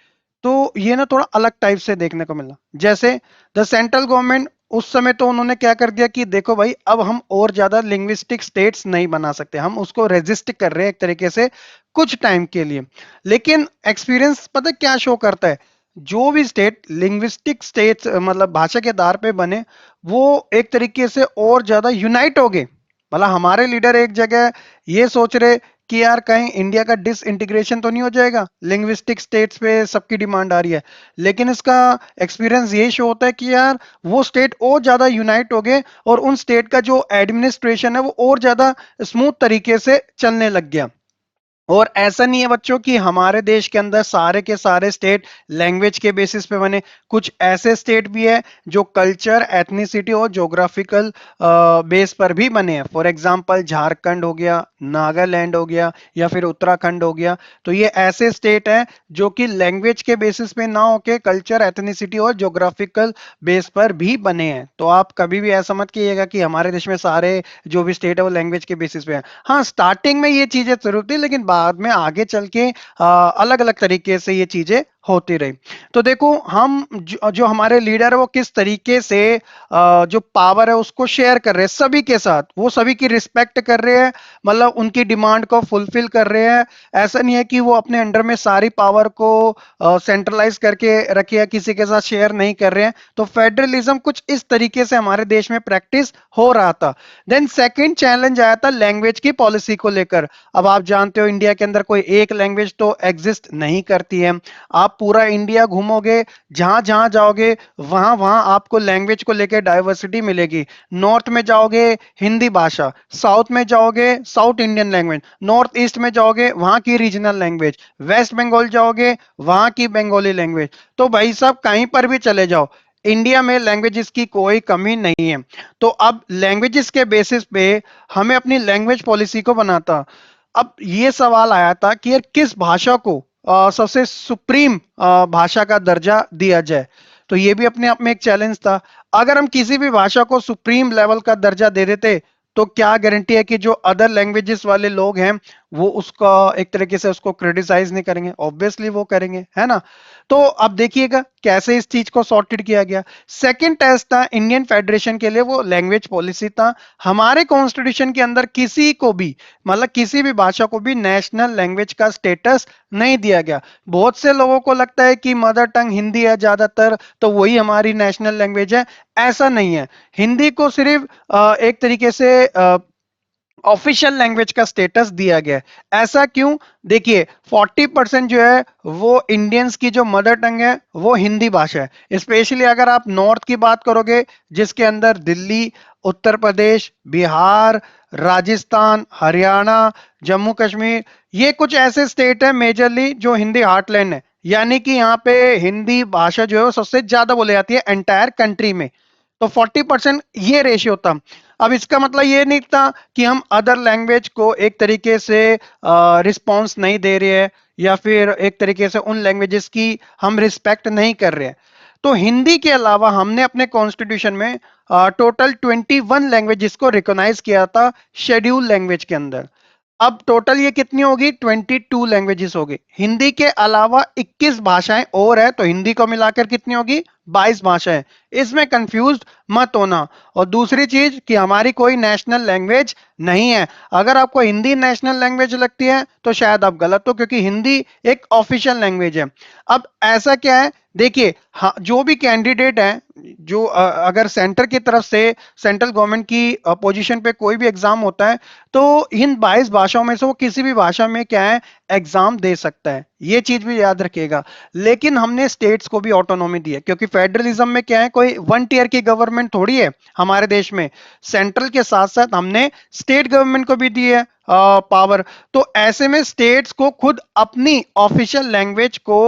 तो ये ना थोड़ा अलग टाइप से देखने को मिला। जैसे द सेंट्रल गवर्नमेंट उस समय तो उन्होंने क्या कर दिया कि देखो भाई अब हम और ज्यादा लिंग्विस्टिक स्टेट्स नहीं बना सकते, हम उसको रेजिस्ट कर रहे हैं एक तरीके से कुछ टाइम के लिए। लेकिन एक्सपीरियंस पता है क्या शो करता है, जो भी स्टेट लिंग्विस्टिक स्टेट्स मतलब भाषा के आधार पे बने, वो एक तरीके से और ज्यादा यूनाइट हो गए। मतलब हमारे लीडर एक जगह ये सोच रहे कि यार कहीं इंडिया का डिसइंटीग्रेशन तो नहीं हो जाएगा, लिंग्विस्टिक स्टेट्स पे सबकी डिमांड आ रही है। लेकिन इसका एक्सपीरियंस ये शो होता है कि यार वो स्टेट और ज्यादा यूनाइट हो गए और उन स्टेट का जो एडमिनिस्ट्रेशन है वो और ज्यादा स्मूथ तरीके से चलने लग गया। और ऐसा नहीं है बच्चों कि हमारे देश के अंदर सारे के सारे स्टेट लैंग्वेज के बेसिस पे बने। कुछ ऐसे स्टेट भी है जो कल्चर, एथनिसिटी और ज्योग्राफिकल बेस पर भी बने हैं। फॉर एग्जांपल झारखंड हो गया, नागालैंड हो गया, या फिर उत्तराखंड हो गया। तो ये ऐसे स्टेट हैं जो कि लैंग्वेज के बेसिस पे ना होके कल्चर, एथनिसिटी और ज्योग्राफिकल बेस पर भी बने हैं। तो आप कभी भी ऐसा मत कीजिएगा कि हमारे देश में सारे जो भी स्टेट है वो लैंग्वेज के बेसिस पे है। हाँ, स्टार्टिंग में ये चीजें जरूर थी, लेकिन बाद में आगे चल के अलग अलग तरीके से ये चीजें होती रही। तो देखो हम जो हमारे लीडर है वो किस तरीके से जो पावर है उसको शेयर कर रहे हैं सभी के साथ, वो सभी की रिस्पेक्ट कर रहे हैं, मतलब उनकी डिमांड को फुलफिल कर रहे हैं। ऐसा नहीं है कि वो अपने अंडर में सारी पावर को सेंट्रलाइज करके रखे या किसी के साथ शेयर नहीं कर रहे हैं। तो फेडरलिज्म कुछ इस तरीके से हमारे देश में प्रैक्टिस हो रहा था। देन सेकंड चैलेंज आया था लैंग्वेज की पॉलिसी को लेकर। अब आप जानते हो इंडिया के अंदर कोई एक लैंग्वेज तो एग्जिस्ट नहीं करती है। आप पूरा इंडिया घूमोगे, जहां जहां जाओगे वहां वहां आपको लैंग्वेज को लेकर डाइवर्सिटी मिलेगी। नॉर्थ में जाओगे हिंदी भाषा, साउथ में जाओगे south Indian language, north east में जाओगे वहां की रीजनल लैंग्वेज, वेस्ट बंगाल जाओगे वहां की बंगाली लैंग्वेज। तो भाई साहब कहीं पर भी चले जाओ, इंडिया में लैंग्वेजेस की कोई कमी नहीं है। तो अब लैंग्वेजेस के बेसिस पे हमें अपनी लैंग्वेज पॉलिसी को बनाता। अब ये सवाल आया था कि यार किस भाषा को सबसे सुप्रीम भाषा का दर्जा दिया जाए। तो ये भी अपने आप में एक चैलेंज था। अगर हम किसी भी भाषा को सुप्रीम लेवल का दर्जा दे देते, तो क्या गारंटी है कि जो अदर लैंग्वेजेस वाले लोग हैं वो उसका एक तरीके से उसको क्रिटिसाइज नहीं करेंगे? ऑब्वियसली वो करेंगे, है ना। तो अब देखिएगा कैसे इस चीज को सॉर्टेड किया गया। सेकंड टेस्ट था इंडियन फेडरेशन के लिए, वो लैंग्वेज पॉलिसी था। हमारे कॉन्स्टिट्यूशन के अंदर किसी को भी, मतलब किसी भी भाषा को भी नेशनल लैंग्वेज का स्टेटस नहीं दिया गया। बहुत से लोगों को लगता है कि मदर टंग हिंदी है ज्यादातर, तो वही हमारी नेशनल लैंग्वेज है। ऐसा नहीं है। हिंदी को सिर्फ एक तरीके से ऑफिशियल लैंग्वेज का स्टेटस दिया गया है। ऐसा क्यों? देखिए 40% जो है वो इंडियंस की जो मदर टंग है वो हिंदी भाषा है। स्पेशली अगर आप नॉर्थ की बात करोगे, जिसके अंदर दिल्ली, उत्तर प्रदेश, बिहार, राजस्थान, हरियाणा, जम्मू कश्मीर, ये कुछ ऐसे स्टेट है मेजरली जो हिंदी हार्टलैंड है। यानी कि यहाँ पे हिंदी भाषा जो है वो सबसे ज्यादा बोली जाती है एंटायर कंट्री में। तो 40% ये रेशियो था। अब इसका मतलब ये नहीं था कि हम अदर लैंग्वेज को एक तरीके से रिस्पॉन्स नहीं दे रहे हैं, या फिर एक तरीके से उन लैंग्वेजेस की हम रिस्पेक्ट नहीं कर रहे हैं। तो हिंदी के अलावा हमने अपने कॉन्स्टिट्यूशन में टोटल 21 लैंग्वेजेस को रिकॉग्नाइज किया था शेड्यूल लैंग्वेज के अंदर। अब टोटल ये कितनी होगी, 22 लैंग्वेजेस होगी। हिंदी के अलावा 21 भाषाएं और है, तो हिंदी को मिलाकर कितनी होगी, 22 भाषाएं। इसमें कंफ्यूज मत होना। और दूसरी चीज कि हमारी कोई नेशनल लैंग्वेज नहीं है। अगर आपको हिंदी नेशनल लैंग्वेज लगती है तो शायद आप गलत हो, क्योंकि हिंदी एक ऑफिशियल लैंग्वेज है। अब ऐसा क्या है, देखिए, हाँ, जो भी कैंडिडेट है, जो अगर सेंटर की तरफ से सेंट्रल गवर्नमेंट की पोजीशन पे कोई भी एग्जाम होता है, तो इन 22 भाषाओं में से वो किसी भी भाषा में क्या है, एग्जाम दे सकता है। ये चीज भी याद रखिएगा। लेकिन हमने स्टेट्स को भी ऑटोनॉमी दी है, क्योंकि फेडरलिज्म में क्या है, कोई वन टीयर की गवर्नमेंट थोड़ी है हमारे देश में। सेंट्रल के साथ साथ हमने स्टेट गवर्नमेंट को भी दी है पावर। तो ऐसे में स्टेट्स को खुद अपनी ऑफिशियल लैंग्वेज को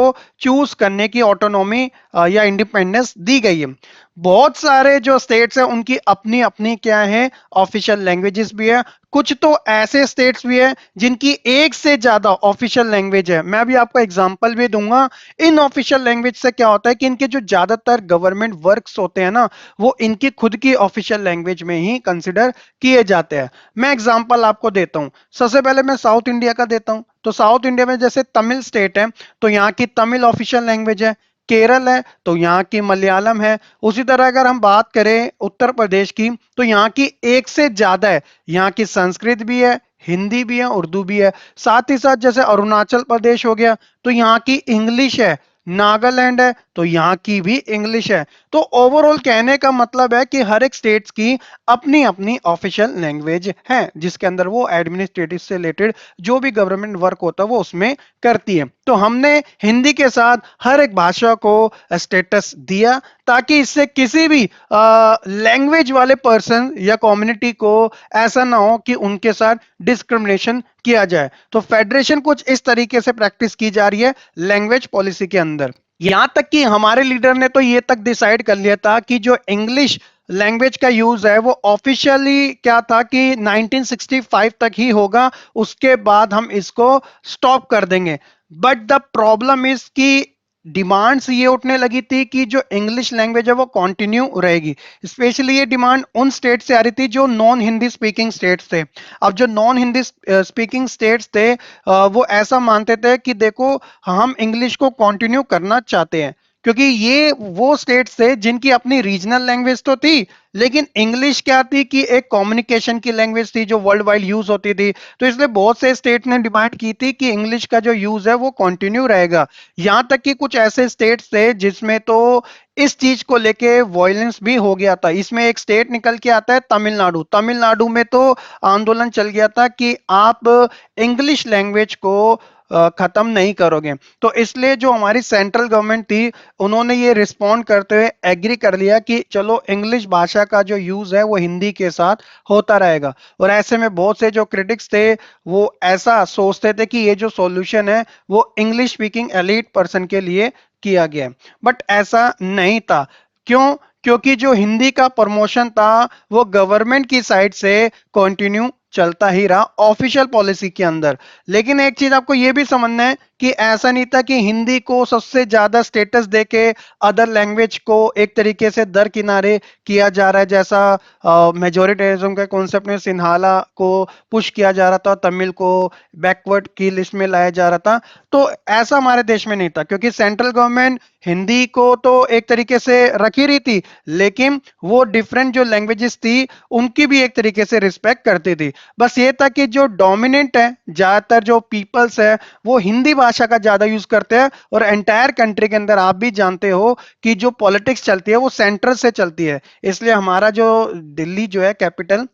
चूज करने की ऑटोनॉमी या इंडिपेंडेंस दी गई है। बहुत सारे जो स्टेट्स हैं उनकी अपनी अपनी क्या है, ऑफिशियल लैंग्वेजेस भी है। कुछ तो ऐसे स्टेट्स भी है जिनकी एक से ज्यादा ऑफिशियल लैंग्वेज है। मैं भी आपको एग्जांपल भी दूंगा। इन ऑफिशियल लैंग्वेज से क्या होता है कि इनके जो ज्यादातर गवर्नमेंट वर्क्स होते हैं ना, वो इनकी खुद की ऑफिशियल लैंग्वेज में ही कंसिडर किए जाते हैं। मैं एग्जांपल आपको देता हूं। सबसे पहले मैं साउथ इंडिया का देता हूं। तो साउथ इंडिया में जैसे तमिल स्टेट है, तो यहाँ की तमिल ऑफिशियल लैंग्वेज है। केरल है तो यहाँ की मलयालम है। उसी तरह अगर हम बात करें उत्तर प्रदेश की, तो यहाँ की एक से ज्यादा है। यहाँ की संस्कृत भी है, हिंदी भी है, उर्दू भी है। साथ ही साथ जैसे अरुणाचल प्रदेश हो गया, तो यहाँ की इंग्लिश है। नागालैंड है तो यहाँ की भी इंग्लिश है। तो ओवरऑल कहने का मतलब है कि हर एक स्टेट्स की अपनी अपनी ऑफिशियल लैंग्वेज है, जिसके अंदर वो एडमिनिस्ट्रेटिव से रिलेटेड जो भी गवर्नमेंट वर्क होता है वो उसमें करती है। तो हमने हिंदी के साथ हर एक भाषा को स्टेटस दिया, ताकि इससे किसी भी लैंग्वेज वाले पर्सन या कम्युनिटी को ऐसा ना हो कि उनके साथ डिस्क्रिमिनेशन किया जाए। तो फेडरेशन कुछ इस तरीके से प्रैक्टिस की जा रही है लैंग्वेज पॉलिसी के अंदर। यहां तक कि हमारे लीडर ने तो ये तक डिसाइड कर लिया था कि जो इंग्लिश लैंग्वेज का यूज है वो ऑफिशियली क्या था कि 1965 तक ही होगा, उसके बाद हम इसको स्टॉप कर देंगे। बट द प्रॉब्लम इज कि डिमांड्स ये उठने लगी थी कि जो इंग्लिश लैंग्वेज है वो कंटिन्यू रहेगी। स्पेशली ये डिमांड उन स्टेट से आ रही थी जो नॉन हिंदी स्पीकिंग स्टेट्स थे। अब जो नॉन हिंदी स्पीकिंग स्टेट्स थे, वो ऐसा मानते थे कि देखो, हम इंग्लिश को कंटिन्यू करना चाहते हैं, क्योंकि ये वो स्टेट्स थे जिनकी अपनी रीजनल लैंग्वेज तो थी, लेकिन इंग्लिश क्या थी कि एक कम्युनिकेशन की लैंग्वेज थी जो वर्ल्ड वाइड यूज होती थी। तो इसलिए बहुत से स्टेट ने डिमांड की थी कि इंग्लिश का जो यूज है वो कंटिन्यू रहेगा। यहां तक कि कुछ ऐसे स्टेट्स थे जिसमें तो इस चीज को लेके वॉयलेंस भी हो गया था। इसमें एक स्टेट निकल के आता है तमिलनाडु। तमिलनाडु में तो आंदोलन चल गया था कि आप इंग्लिश लैंग्वेज को खत्म नहीं करोगे। तो इसलिए जो हमारी सेंट्रल गवर्नमेंट थी, उन्होंने ये रिस्पॉन्ड करते हुए एग्री कर लिया कि चलो इंग्लिश भाषा का जो यूज है वो हिंदी के साथ होता रहेगा। और ऐसे में बहुत से जो क्रिटिक्स थे वो ऐसा सोचते थे कि ये जो सॉल्यूशन है वो इंग्लिश स्पीकिंग एलीट पर्सन के लिए किया गया है। बट ऐसा नहीं था। क्यों? क्योंकि जो हिंदी का प्रमोशन था वो गवर्नमेंट की साइड से कंटिन्यू चलता ही रहा ऑफिशियल पॉलिसी के अंदर। लेकिन एक चीज आपको यह भी समझना है कि ऐसा नहीं था कि हिंदी को सबसे ज्यादा स्टेटस देके अदर लैंग्वेज को एक तरीके से दरकिनारे किया जा रहा है, जैसा मेजोरिटेरिज्म के कॉन्सेप्ट में सिन्हाला को पुश किया जा रहा था, तमिल को बैकवर्ड की लिस्ट में लाया जा रहा था। तो ऐसा हमारे देश में नहीं था, क्योंकि सेंट्रल गवर्नमेंट हिंदी को तो एक तरीके से रख ही रही थी, लेकिन वो डिफरेंट जो लैंग्वेजेस थी उनकी भी एक तरीके से रिस्पेक्ट करती थी। बस ये था कि जो डोमिनेंट है, ज्यादातर जो पीपल्स है वो हिंदी भाषा का ज्यादा यूज करते हैं। और एंटायर कंट्री के अंदर आप भी जानते हो कि जो पॉलिटिक्स चलती है वो सेंटर से चलती है। इसलिए हमारा जो दिल्ली जो है कैपिटल,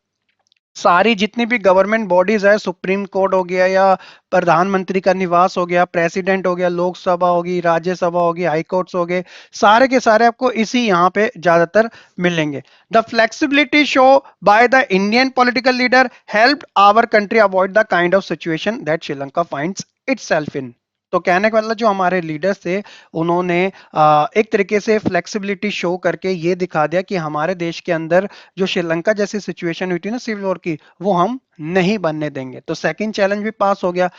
सारी जितनी भी गवर्नमेंट बॉडीज है, सुप्रीम कोर्ट हो गया या प्रधानमंत्री का निवास हो गया, प्रेसिडेंट हो गया, लोकसभा होगी, राज्यसभा होगी, हाई कोर्ट्स हो गए, सारे के सारे आपको इसी यहाँ पे ज्यादातर मिलेंगे। The flexibility show by the Indian political leader help our country avoid the kind of situation that Sri Lanka finds itself in. तो कहने का मतलब जो हमारे लीडर्स थे उन्होंने एक तरीके से फ्लेक्सिबिलिटी शो करके ये दिखा दिया कि हमारे देश के अंदर जो श्रीलंका जैसी सिचुएशन हुई थी ना सिविल वॉर की, वो हम नहीं बनने देंगे। तो सेकंड चैलेंज भी पास हो गया।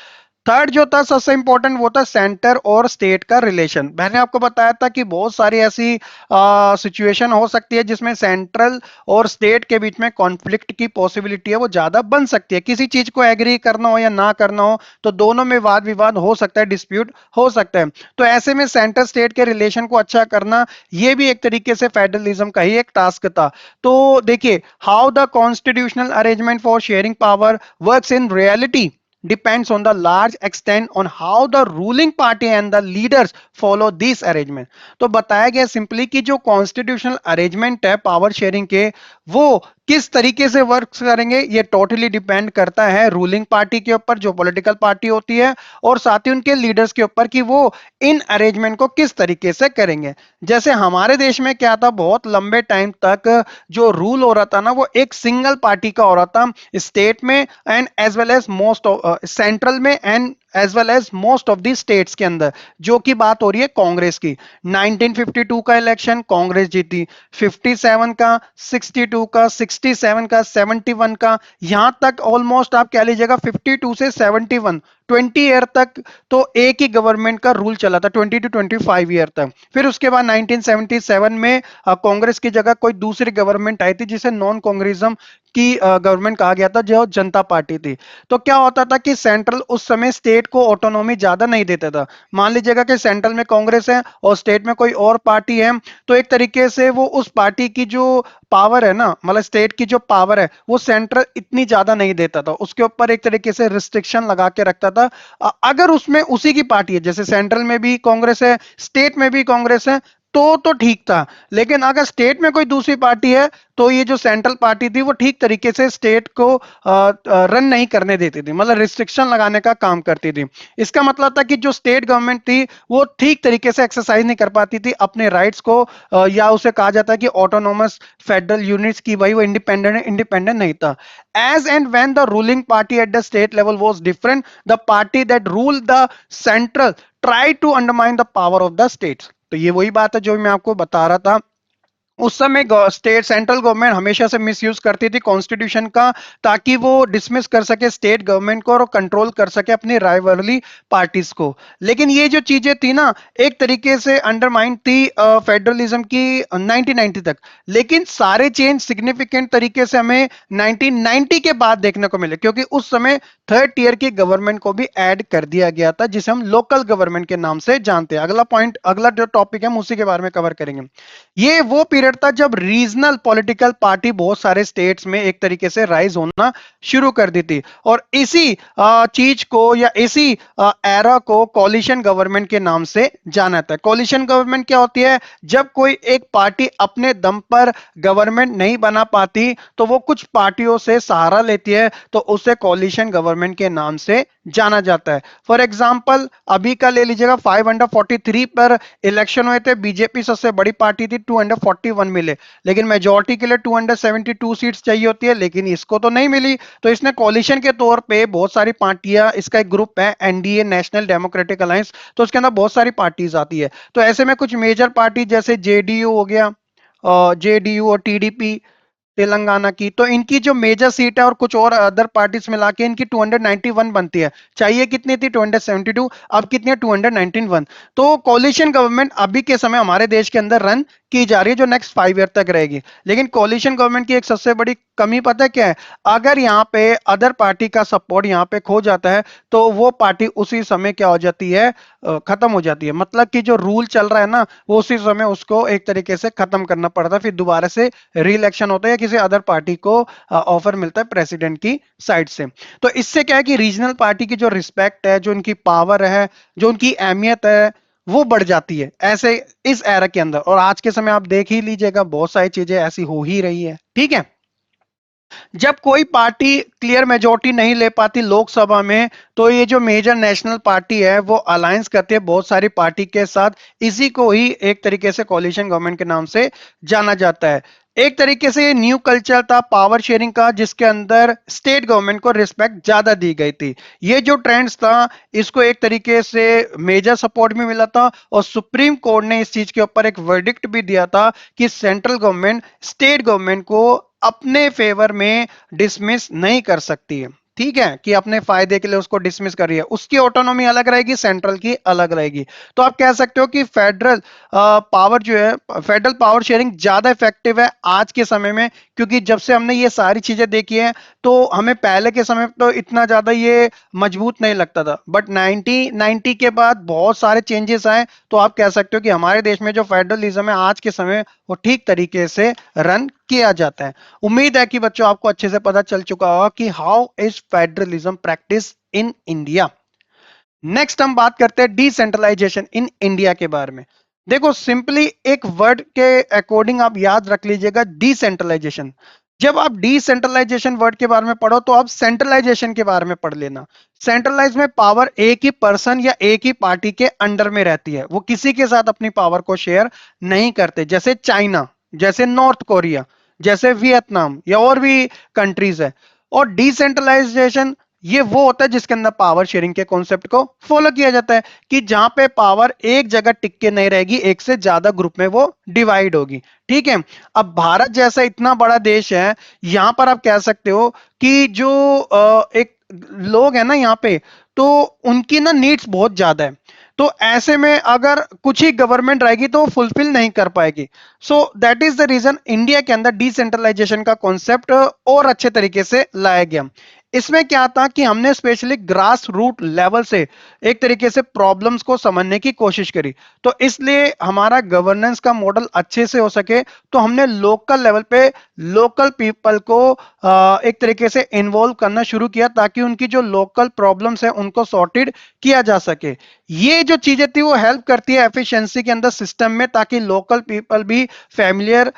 थर्ड जो था सबसे इंपॉर्टेंट वो था सेंटर और स्टेट का रिलेशन। मैंने आपको बताया था कि बहुत सारी ऐसी सिचुएशन हो सकती है जिसमें सेंट्रल और स्टेट के बीच में कॉन्फ्लिक्ट की पॉसिबिलिटी है वो ज्यादा बन सकती है। किसी चीज को एग्री करना हो या ना करना हो तो दोनों में वाद विवाद हो सकता है, डिस्प्यूट हो सकता है। तो ऐसे में सेंटर स्टेट के रिलेशन को अच्छा करना ये भी एक तरीके से फेडरलिज्म का ही एक टास्क था। तो देखिए how the constitutional arrangement for sharing power works in reality depends on the large extent on how the ruling party and the leaders follow this arrangement। तो बताया गया सिंपली कि जो कॉन्स्टिट्यूशनल अरेंजमेंट है पावर शेयरिंग के वो किस तरीके से वर्क करेंगे ये टोटली डिपेंड करता है रूलिंग पार्टी के ऊपर, जो पॉलिटिकल पार्टी होती है, और साथ ही उनके लीडर्स के ऊपर कि वो इन अरेंजमेंट को किस तरीके से करेंगे। जैसे हमारे देश में क्या था, बहुत लंबे टाइम तक जो रूल हो रहा था ना वो एक सिंगल पार्टी का हो रहा था स्टेट में and as well as most central में and as well as most of the states के अंदर, जो कि बात हो रही है कांग्रेस की। 1952 का इलेक्शन कांग्रेस जीती, 57 का, 62 का, 67 का, 71 का, यहां तक ऑलमोस्ट आप कह लीजिएगा 52 से 71 20 ईयर तक तो एक ही गवर्नमेंट का रूल चला था, 20 टू 25 ईयर तक। फिर उसके बाद 1977 में कांग्रेस की जगह कोई दूसरी गवर्नमेंट आई थी जिसे नॉन कांग्रेसिज्म की गवर्नमेंट कहा गया था, जो जनता पार्टी थी। तो क्या होता था कि सेंट्रल उस समय स्टेट को ऑटोनॉमी ज्यादा नहीं देता था। मान लीजिएगा कि सेंट्रल में कांग्रेस है और स्टेट में कोई और पार्टी है, तो एक तरीके से वो उस पार्टी की जो पावर है ना, मतलब स्टेट की जो पावर है वो सेंट्रल इतनी ज्यादा नहीं देता था, उसके ऊपर एक तरीके से रिस्ट्रिक्शन लगा के रखता था। अगर उसमें उसी की पार्टी है, जैसे सेंट्रल में भी कांग्रेस है, स्टेट में भी कांग्रेस है, तो ठीक था। लेकिन अगर स्टेट में कोई दूसरी पार्टी है तो ये जो सेंट्रल पार्टी थी वो ठीक तरीके से स्टेट को रन नहीं करने देती थी, मतलब रिस्ट्रिक्शन लगाने का काम करती थी। इसका मतलब था कि जो स्टेट गवर्नमेंट थी वो ठीक तरीके से एक्सरसाइज नहीं कर पाती थी अपने राइट्स को, या उसे कहा जाता है कि ऑटोनोमस फेडरल यूनिट्स की, भाई वो इंडिपेंडेंट नहीं था। As and when the ruling party at the state level was different, the party that rule the central try to undermine the power of the states. तो ये वही बात है जो मैं आपको बता रहा था। उस समय स्टेट सेंट्रल गवर्नमेंट हमेशा से मिसयूज करती थी कॉन्स्टिट्यूशन का, ताकि वो डिसमिस कर सके स्टेट गवर्नमेंट को और कंट्रोल कर सके अपनी राइवलरी पार्टीज को। लेकिन ये जो चीजें थी ना एक तरीके से अंडरमाइन थी फेडरलिज्म की 1990 तक। लेकिन सारे चेंज सिग्निफिकेंट तरीके से हमें 1990 के बाद देखने को मिले, क्योंकि उस समय थर्ड टीयर की गवर्नमेंट को भी ऐड कर दिया गया था जिसे हम लोकल गवर्नमेंट के नाम से जानते हैं। अगला पॉइंट, अगला जो टॉपिक है हम उसी के बारे में कवर करेंगे। ये वो पीरियड था जब रीजनल पॉलिटिकल पार्टी बहुत सारे स्टेट्स में एक तरीके से राइज होना शुरू कर दी थी, और इसी चीज को या इसी एरा को कोलिशन गवर्नमेंट के नाम से जाना जाता है। कोलिशन गवर्नमेंट क्या होती है? जब कोई एक पार्टी अपने दम पर गवर्नमेंट नहीं बना पाती तो वो कुछ पार्टियों से सहारा लेती है, तो उसे कोलिशन गवर्नमेंट के नाम से जाना जाता है। फॉर एग्जाम्पल अभी का ले लीजिएगा, 543 पर इलेक्शन हुए थे, बीजेपी सबसे बड़ी पार्टी थी, 241 मिले। लेकिन मेजोरिटी के लिए 272 सीट्स चाहिए होती है, लेकिन इसको तो नहीं मिली। तो इसने कॉलिशन के तौर पे बहुत सारी पार्टियां, इसका एक ग्रुप है एनडीए, नेशनल डेमोक्रेटिक अलायंस, तो उसके अंदर बहुत सारी पार्टीज आती है। तो ऐसे में कुछ मेजर पार्टी जैसे जेडीयू हो गया, जेडीयू और टीडीपी तेलंगाना की, तो इनकी जो मेजर सीट है और कुछ और अदर पार्टीज मिला के इनकी 291 बनती है। चाहिए कितनी थी? 272, अब कितनी है? 291। तो कॉलिशन गवर्नमेंट अभी के समय हमारे देश के अंदर रन की जा रही है, जो नेक्स्ट 5 ईयर तक रहेगी। लेकिन कॉलिशन गवर्नमेंट की एक सबसे बड़ी कमी पता है क्या है? अगर यहाँ पे अदर पार्टी का सपोर्ट यहाँ पे खो जाता है तो वो पार्टी उसी समय क्या हो जाती है, खत्म हो जाती है। मतलब कि जो रूल चल रहा है ना वो उसी समय उसको एक तरीके से खत्म करना पड़ता है, फिर दोबारा से री इलेक्शन होता है या किसी अदर पार्टी को ऑफर मिलता है प्रेसिडेंट की साइड से। तो इससे क्या है कि रीजनल पार्टी की जो रिस्पेक्ट है, जो उनकी पावर है, जो उनकी अहमियत है, वो बढ़ जाती है ऐसे इस एरा के अंदर। और आज के समय आप देख ही लीजिएगा बहुत सारी चीजें ऐसी हो ही रही है, ठीक है। जब कोई पार्टी क्लियर मेजोरिटी नहीं ले पाती लोकसभा में, तो ये जो मेजर नेशनल पार्टी है वो अलायंस करती है बहुत सारी पार्टी के साथ। इसी को ही एक तरीके से कोलिशन गवर्नमेंट के नाम से जाना जाता है। एक तरीके से ये न्यू कल्चर था पावर शेयरिंग का, जिसके अंदर स्टेट गवर्नमेंट को रिस्पेक्ट ज्यादा दी गई थी। ये जो ट्रेंड्स था, इसको एक तरीके से मेजर सपोर्ट भी मिला था, और सुप्रीम कोर्ट ने इस चीज के ऊपर एक वर्डिक्ट भी दिया था कि सेंट्रल गवर्नमेंट स्टेट गवर्नमेंट को अपने फेवर में डिसमिस नहीं कर सकती है। ठीक है, कि अपने फायदे के लिए उसको डिसमिस कर रही है, उसकी ऑटोनॉमी अलग रहेगी, सेंट्रल की अलग रहेगी। तो आप कह सकते हो कि फेडरल पावर जो है, फेडरल पावर शेयरिंग ज्यादा इफेक्टिव है आज के समय में, क्योंकि जब से हमने ये सारी चीजें देखी हैं, तो हमें पहले के समय तो इतना ज्यादा ये मजबूत नहीं लगता था, बट 1990 के बाद बहुत सारे चेंजेस आए। तो आप कह सकते हो कि हमारे देश में जो फेडरलिज्म है आज के समय, वो ठीक तरीके से रन किया जाता है। उम्मीद है कि बच्चों आपको अच्छे से पता चल चुका होगा कि how is federalism practice in India. Next हम बात करते हैं डिसेंट्रलाइजेशन इन इंडिया के बारे में। देखो, सिंपली एक वर्ड के अकॉर्डिंग आप याद रख लीजिएगा, डिसेंट्रलाइजेशन। जब आप डिसेंट्रलाइजेशन वर्ड के बारे में पढ़ो, तो आप सेंट्रलाइजेशन के बारे में पढ़ लेना। सेंट्रलाइज में पावर एक ही पर्सन या एक ही पार्टी के अंडर में रहती है, वो किसी के साथ अपनी पावर को शेयर नहीं करते, जैसे चाइना, जैसे नॉर्थ कोरिया, जैसे वियतनाम, या और भी कंट्रीज है। और डिसेंट्रलाइजेशन ये वो होता है जिसके अंदर पावर शेयरिंग के कॉन्सेप्ट को फॉलो किया जाता है, कि जहां पे पावर एक जगह टिक के नहीं रहेगी, एक से ज्यादा ग्रुप में वो डिवाइड होगी। ठीक है। अब भारत जैसा इतना बड़ा देश है, यहां पर आप कह सकते हो कि जो एक लोग है ना यहाँ पे, तो उनकी ना नीड्स बहुत ज्यादा है। तो ऐसे में अगर कुछ ही गवर्नमेंट रहेगी तो फुलफिल नहीं कर पाएगी। So that is the reason India के अंदर डिसेंट्रलाइजेशन का कॉन्सेप्ट और अच्छे तरीके से लाया गया। इसमें क्या था कि हमने स्पेशली ग्रास रूट लेवल से एक तरीके से प्रॉब्लम्स को समझने की कोशिश करी। तो इसलिए हमारा गवर्नेंस का मॉडल अच्छे से हो सके, तो हमने लोकल लेवल पे लोकल पीपल को एक तरीके से इन्वॉल्व करना शुरू किया, ताकि उनकी जो लोकल प्रॉब्लम्स है उनको सॉर्टेड किया जा सके। ये जो चीजें थी वो हेल्प करती है एफिशिएंसी के अंदर सिस्टम में, ताकि लोकल पीपल भी फैमिलियर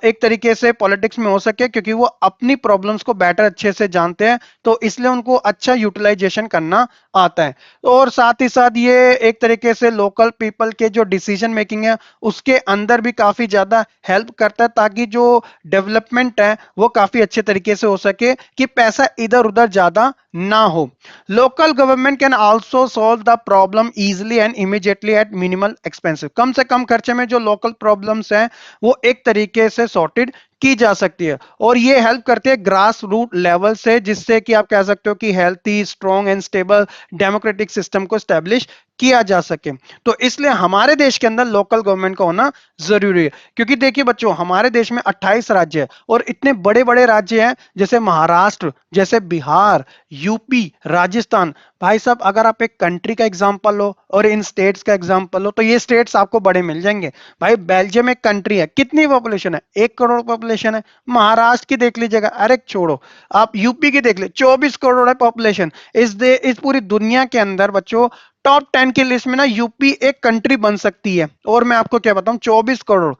एक तरीके से पॉलिटिक्स में हो सके, क्योंकि वो अपनी प्रॉब्लम्स को बेटर अच्छे से जानते हैं, तो इसलिए उनको अच्छा यूटिलाइजेशन करना आता है। और साथ ही साथ ये एक तरीके से लोकल पीपल के जो डिसीजन मेकिंग है उसके अंदर भी काफी ज्यादा हेल्प करता है, ताकि जो डेवलपमेंट है वो काफी अच्छे तरीके से हो सके, कि पैसा इधर उधर ज्यादा ना हो। Local government can also solve the problem easily and immediately at minimal expensive. कम से कम खर्चे में जो लोकल प्रॉब्लम्स हैं वो एक तरीके से सॉर्टेड की जा सकती है, और ये हेल्प करती है ग्रास रूट लेवल से, जिससे कि आप कह सकते हो कि healthy, strong and stable democratic system को स्टैब्लिश किया जा सके। तो इसलिए हमारे देश के अंदर लोकल गवर्नमेंट का होना जरूरी है, क्योंकि देखिए बच्चों, हमारे देश में 28 राज्य है, और इतने बड़े बड़े राज्य हैं, जैसे महाराष्ट्र, जैसे बिहार, यूपी, राजस्थान। भाई साहब, अगर आप एक कंट्री का एग्जांपल लो और इन स्टेट्स का एग्जांपल लो, तो ये स्टेट्स आपको बड़े मिल जाएंगे। भाई, बेल्जियम एक कंट्री है, कितनी पॉपुलेशन है? 1 करोड़ पॉपुलेशन है। महाराष्ट्र की देख लीजिएगा, अरे छोड़ो, आप यूपी की देख ले, 24 करोड़ है पॉपुलेशन। इस पूरी दुनिया के अंदर बच्चों, टॉप 10 की लिस्ट में ना यूपी एक कंट्री बन सकती है। और मैं आपको क्या बताऊं, 24 करोड़,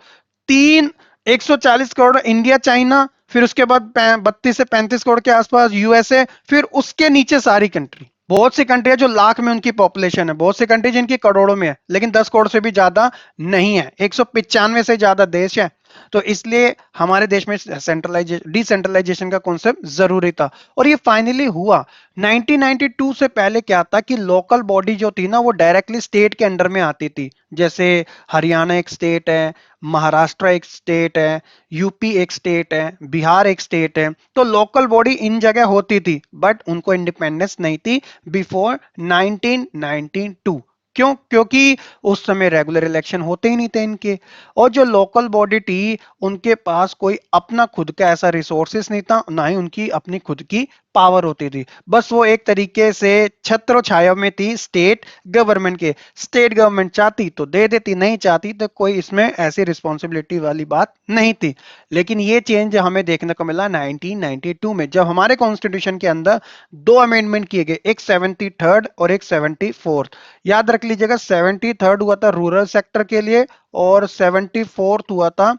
तीन 140 करोड़ इंडिया चाइना, फिर उसके बाद 32 से 35 करोड़ के आसपास यूएसए, फिर उसके नीचे सारी कंट्री। बहुत सी कंट्री है जो लाख में उनकी पॉपुलेशन है, बहुत सी कंट्री जिनकी करोड़ों में है, लेकिन 10 करोड़ से भी ज्यादा नहीं है। 195 से ज्यादा देश है। तो इसलिए हमारे देश में सेंट्रलाइजेशन डिसेंट्रलाइजेशन का कॉन्सेप्ट जरूरी था, और ये फाइनली हुआ। 1992 से पहले क्या था कि लोकल बॉडी जो थी ना, वो डायरेक्टली स्टेट के अंडर में आती थी। जैसे हरियाणा एक स्टेट है, महाराष्ट्र एक स्टेट है, यूपी एक स्टेट है, बिहार एक स्टेट है। तो लोकल बॉडी इन जगह होती थी, बट उनको इंडिपेंडेंस नहीं थी बिफोर 1992। क्यों? क्योंकि उस समय रेगुलर इलेक्शन होते ही नहीं थे इनके, और जो लोकल बॉडी थी, उनके पास कोई अपना खुद का ऐसा रिसोर्सेस नहीं था, ना ही उनकी अपनी खुद की पावर होती थी। बस वो एक तरीके से छत्र छाया में थी स्टेट गवर्नमेंट के। स्टेट गवर्नमेंट चाहती तो दे देती, नहीं चाहती तो कोई इसमें ऐसी रिस्पॉन्सिबिलिटी वाली बात नहीं थी। लेकिन ये चेंज हमें देखने को मिला 1992 में, जब हमारे कॉन्स्टिट्यूशन के अंदर दो अमेंडमेंट किए गए, एक 73rd और एक 74th। याद रख लीजिएगा, 73rd हुआ था रूरल सेक्टर के लिए, और 74th हुआ था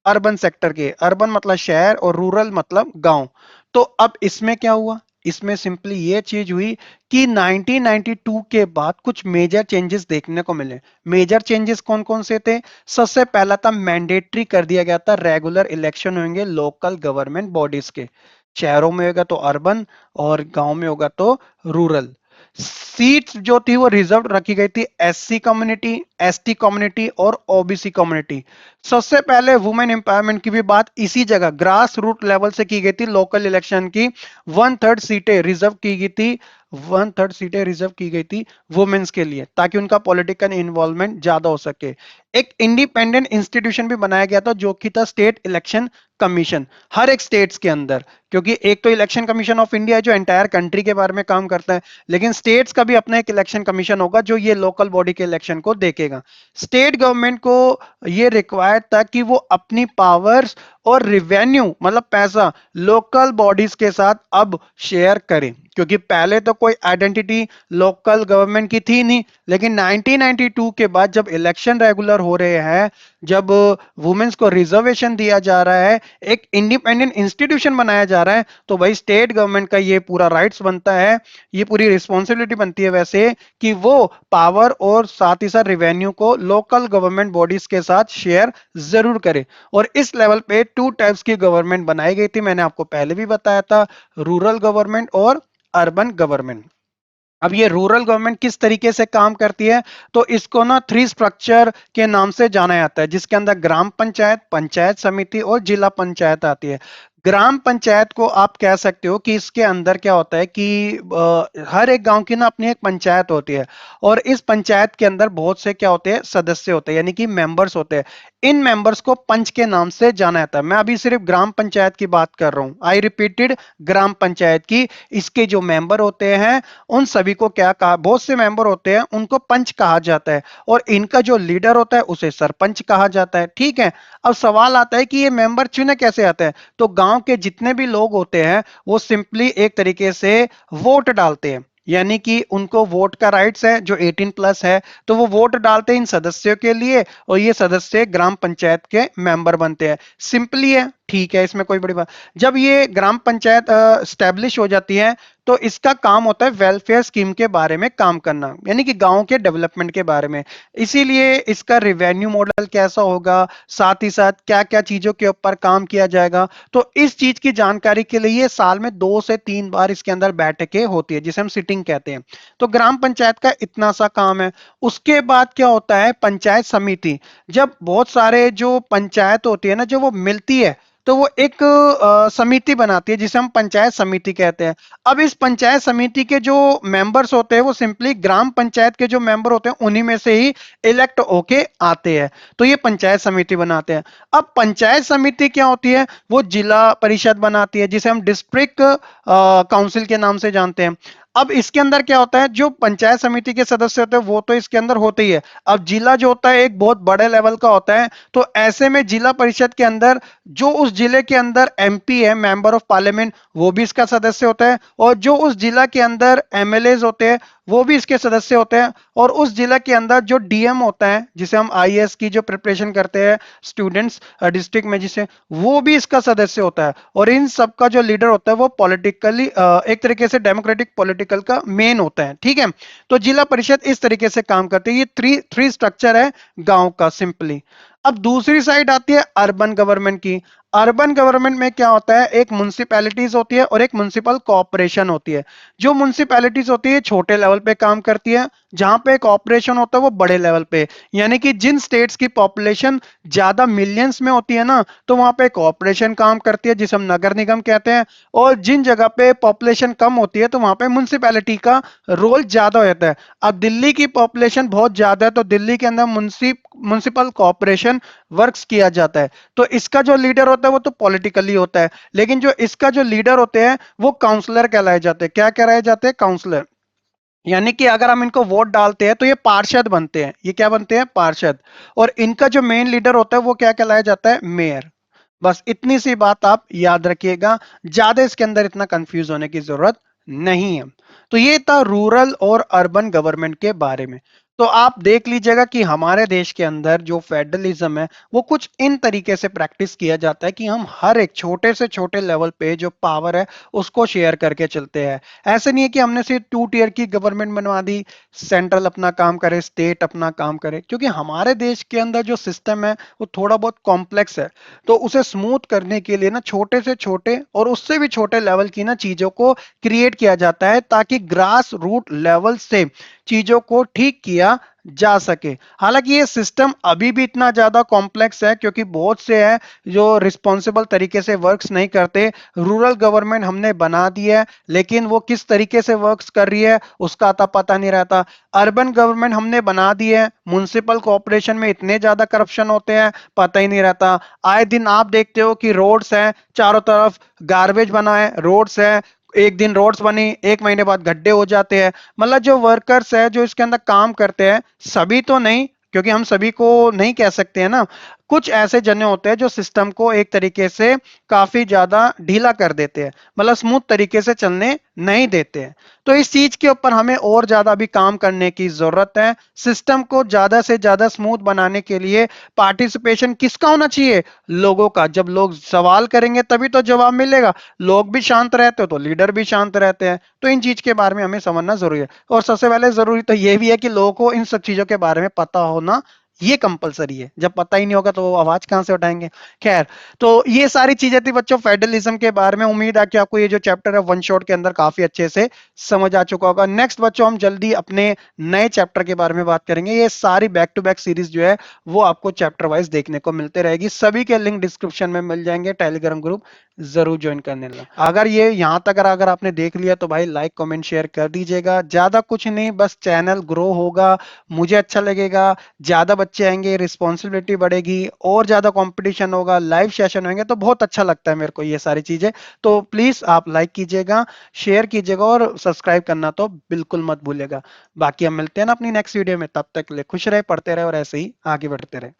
अर्बन सेक्टर के। अर्बन मतलब शहर और रूरल मतलब गांव। तो अब इसमें क्या हुआ, इसमें सिंपली ये चीज हुई कि 1992 के बाद कुछ मेजर चेंजेस देखने को मिले। मेजर चेंजेस कौन कौन से थे? सबसे पहला था मैंडेटरी कर दिया गया था रेगुलर इलेक्शन होंगे लोकल गवर्नमेंट बॉडीज के। शहरों में होगा तो अर्बन और गांव में होगा तो रूरल। सीट्स जो थी वो रिजर्व रखी गई थी एससी कम्युनिटी, एसटी कम्युनिटी और ओबीसी कम्युनिटी। सबसे पहले वुमेन एम्पावरमेंट की भी बात इसी जगह ग्रास रूट लेवल से की गई थी। लोकल इलेक्शन की 1/3 सीटें रिजर्व की गई थी, 1/3 सीटें रिजर्व की गई थी वुमेन्स के लिए, ताकि उनका पॉलिटिकल इन्वॉल्वमेंट ज्यादा हो सके। एक इंडिपेंडेंट इंस्टीट्यूशन भी बनाया गया था जो कि था स्टेट इलेक्शन कमीशन, हर एक स्टेट्स के अंदर। क्योंकि एक तो इलेक्शन कमीशन ऑफ इंडिया है जो एंटायर कंट्री के बारे में काम करता है, लेकिन स्टेट्स का भी अपना एक इलेक्शन कमीशन होगा जो ये लोकल बॉडी के इलेक्शन को देखेगा। स्टेट गवर्नमेंट को ये रिक्वायर्ड था कि वो अपनी पावर्स और रेवेन्यू मतलब पैसा लोकल बॉडीज के साथ अब शेयर करें, क्योंकि पहले तो कोई आइडेंटिटी लोकल गवर्नमेंट की थी नहीं। लेकिन 1992 के बाद जब इलेक्शन रेगुलर हो रहे हैं, जब वुमेन्स को रिजर्वेशन दिया जा रहा है, एक इंडिपेंडेंट इंस्टीट्यूशन बनाया जा रहा है, तो भाई स्टेट गवर्नमेंट का ये पूरा राइट्स बनता है, ये पूरी रिस्पॉन्सिबिलिटी बनती है वैसे, कि वो पावर और साथ ही साथ रेवेन्यू को लोकल गवर्नमेंट बॉडीज के साथ शेयर जरूर करे। और इस लेवल पे टू टाइप्स की गवर्नमेंट बनाई गई थी, मैंने आपको पहले भी बताया था, रूरल गवर्नमेंट और अर्बन गवर्नमेंट। अब ये रूरल गवर्नमेंट किस तरीके से काम करती है? तो इसको ना थ्री स्ट्रक्चर के नाम से जाना जाता है, जिसके अंदर ग्राम पंचायत, पंचायत समिति और जिला पंचायत आती है। ग्राम पंचायत को आप कह सकते हो कि इसके अंदर क्या होता है कि हर एक गांव की ना अपनी एक पंचायत होती है, और इस पंचायत के अंदर बहुत से क्या होते हैं, सदस्य होते हैं, यानी कि मेंबर्स होते हैं। इन मेंबर्स को पंच के नाम से जाना जाता है। मैं अभी सिर्फ ग्राम पंचायत की बात कर रहा हूं, आई रिपीटेड, ग्राम पंचायत की। इसके जो मेंबर होते हैं उन सभी को क्या कहा, बहुत से मेंबर होते हैं उनको पंच कहा जाता है, और इनका जो लीडर होता है उसे सरपंच कहा जाता है। ठीक है। अब सवाल आता है कि ये मेंबर चुने कैसे आते हैं? तो गांव के जितने भी लोग होते हैं वो सिंपली एक तरीके से वोट डालते हैं, यानी कि उनको वोट का राइट्स है, जो 18 प्लस है, तो वो वोट डालते हैं इन सदस्यों के लिए, और ये सदस्य ग्राम पंचायत के मेंबर बनते हैं। सिंपली है, ठीक है, इसमें कोई बड़ी बात। जब ये ग्राम पंचायत स्टैब्लिश हो जाती है, तो इसका काम होता है वेलफेयर स्कीम के बारे में काम करना, यानी कि गांव के डेवलपमेंट के बारे में। इसीलिए इसका रिवेन्यू मॉडल कैसा होगा, साथ ही साथ क्या क्या चीजों के ऊपर काम किया जाएगा, तो इस चीज की जानकारी के लिए ये साल में 2 से 3 बार इसके अंदर बैठकें होती है, जिसे हम सिटिंग कहते हैं। तो ग्राम पंचायत का इतना सा काम है। उसके बाद क्या होता है, पंचायत समिति। जब बहुत सारे जो पंचायत होती है ना, जो वो मिलती है, तो वो एक समिति बनाती है जिसे हम पंचायत समिति कहते हैं। अब इस पंचायत समिति के जो मेंबर्स होते हैं वो सिंपली ग्राम पंचायत के जो मेंबर होते हैं उन्हीं में से ही इलेक्ट होके आते हैं, तो ये पंचायत समिति बनाते हैं। अब पंचायत समिति क्या होती है, वो जिला परिषद बनाती है, जिसे हम डिस्ट्रिक्ट काउंसिल के नाम से जानते हैं। अब इसके अंदर क्या होता है, जो पंचायत समिति के सदस्य होते हैं वो तो इसके अंदर होते ही है। अब जिला जो होता है एक बहुत बड़े लेवल का होता है, तो ऐसे में जिला परिषद के अंदर जो उस जिले के अंदर एमपी है, मेंबर ऑफ पार्लियामेंट, वो भी इसका सदस्य होता है, और जो उस जिला के अंदर एमएलए होते हैं वो भी इसके सदस्य होते हैं, और उस जिला के अंदर जो डीएम होता है, जिसे हम आईएएस की जो प्रिपरेशन करते हैं स्टूडेंट्स डिस्ट्रिक्ट में, जिसे वो भी इसका सदस्य होता है। और इन सबका जो लीडर होता है वो पॉलिटिकली एक तरीके से डेमोक्रेटिक पॉलिटिकल का मेन होता है। ठीक है। तो जिला परिषद इस तरीके से काम करती है। ये थ्री थ्री स्ट्रक्चर है गांव का सिंपली। अब दूसरी साइड आती है अर्बन गवर्नमेंट की। अर्बन गवर्नमेंट में क्या होता है, एक म्युनिसिपैलिटीज होती है और एक म्युनिसिपल कॉर्पोरेशन होती है। जो म्युनिसिपैलिटीज होती है छोटे लेवल पे काम करती है, जहां पे कॉर्पोरेशन होता है वो बड़े लेवल पे। यानी कि जिन स्टेट्स की पॉपुलेशन ज्यादा मिलियंस में होती है ना, तो वहां पे कॉर्पोरेशन काम करती है, जिसे हम नगर निगम कहते हैं। और जिन जगह पे पॉपुलेशन कम होती है तो वहां पे म्युनिसिपैलिटी का रोल ज्यादा हो जाता है। अब दिल्ली की पॉपुलेशन बहुत ज्यादा है, तो दिल्ली के अंदर म्युनिसिपल कॉर्पोरेशन वर्क्स किया जाता है। तो इसका जो लीडर होता है वो तो पॉलिटिकली होता है, लेकिन जो इसका जो लीडर होते हैं वो काउंसलर कहलाए जाते हैं। क्या कहलाए जाते हैं? काउंसलर। यानी कि अगर हम इनको वोट डालते हैं तो ये पार्षद बनते हैं। ये क्या बनते हैं? पार्षद। और इनका जो मेन लीडर होता है वो क्या कहलाया जाता है? मेयर। बस इतनी सी बात आप याद रखिएगा, ज्यादा इसके अंदर इतना कंफ्यूज होने की जरूरत नहीं है। तो ये था रूरल और अर्बन गवर्नमेंट के बारे में। तो आप देख लीजिएगा कि हमारे देश के अंदर जो फेडरलिज्म है वो कुछ इन तरीके से प्रैक्टिस किया जाता है कि हम हर एक छोटे से छोटे लेवल पे जो पावर है उसको शेयर करके चलते हैं। ऐसे नहीं है कि हमने सिर्फ 2 टियर की गवर्नमेंट बनवा दी, सेंट्रल अपना काम करे, स्टेट अपना काम करे, क्योंकि हमारे देश के अंदर जो सिस्टम है वो थोड़ा बहुत कॉम्प्लेक्स है। तो उसे स्मूथ करने के लिए ना छोटे से छोटे और उससे भी छोटे लेवल की ना चीजों को क्रिएट किया जाता है ताकि ग्रास रूट लेवल से चीजों को ठीक किया जा सके। हालांकि ये सिस्टम अभी भी इतना ज्यादा कॉम्प्लेक्स है क्योंकि बहुत से हैं जो रिस्पॉन्सिबल तरीके से वर्क्स नहीं करते। रूरल गवर्नमेंट हमने बना दी है लेकिन वो किस तरीके से वर्क्स कर रही है उसका अता पता नहीं रहता। अर्बन गवर्नमेंट हमने बना दी है, म्युनिसिपल कॉर्पोरेशन में इतने ज्यादा करप्शन होते हैं, पता ही नहीं रहता। आए दिन आप देखते हो कि रोड्स हैं, चारों तरफ गार्बेज बना है, रोड्स है, एक दिन रोड्स बनी, एक महीने बाद गड्ढे हो जाते हैं। मतलब जो वर्कर्स है जो इसके अंदर काम करते हैं, सभी तो नहीं, क्योंकि हम सभी को नहीं कह सकते हैं ना, कुछ ऐसे जने होते हैं जो सिस्टम को एक तरीके से काफी ज्यादा ढीला कर देते हैं, मतलब स्मूथ तरीके से चलने नहीं देते हैं। तो इस चीज के ऊपर हमें और ज्यादा भी काम करने की जरूरत है। सिस्टम को ज्यादा से ज्यादा स्मूथ बनाने के लिए पार्टिसिपेशन किसका होना चाहिए? लोगों का। जब लोग सवाल करेंगे तभी तो जवाब मिलेगा। लोग भी शांत रहते हो तो लीडर भी शांत रहते हैं। तो इन चीज के बारे में हमें समझना जरूरी है। और सबसे पहले जरूरी तो यह भी है कि लोगों को इन सब चीजों के बारे में पता होना ये कंपलसरी है। जब पता ही नहीं होगा तो वो आवाज कहां से उठाएंगे। खैर, तो ये सारी चीजें थी बच्चों फेडरलिज्म के बारे में। उम्मीद है कि आपको ये जो चैप्टर है वन शॉट के अंदर काफी अच्छे से समझ आ चुका होगा। नेक्स्ट बच्चों हम जल्दी अपने नए चैप्टर के बारे में बात करेंगे। ये सारी बैक टू बैक सीरीज जो है वो आपको चैप्टर वाइज देखने को मिलते रहेगी। सभी के लिंक डिस्क्रिप्शन में मिल जाएंगे। टेलीग्राम ग्रुप जरूर ज्वाइन करने ला। अगर ये यहां तक अगर आपने देख लिया तो भाई लाइक कमेंट शेयर कर दीजिएगा। ज्यादा कुछ नहीं, बस चैनल ग्रो होगा, मुझे अच्छा लगेगा, ज्यादा बच्चे आएंगे, रिस्पॉन्सिबिलिटी बढ़ेगी, और ज्यादा कंपटीशन होगा, लाइव सेशन होंगे, तो बहुत अच्छा लगता है मेरे को ये सारी चीजें। तो प्लीज आप लाइक कीजिएगा, शेयर कीजिएगा और सब्सक्राइब करना तो बिल्कुल मत भूलिएगा। बाकी हम मिलते हैं ना अपनी नेक्स्ट वीडियो में। तब तक के लिए खुश रहे, पढ़ते रहे और ऐसे ही आगे बढ़ते रहे।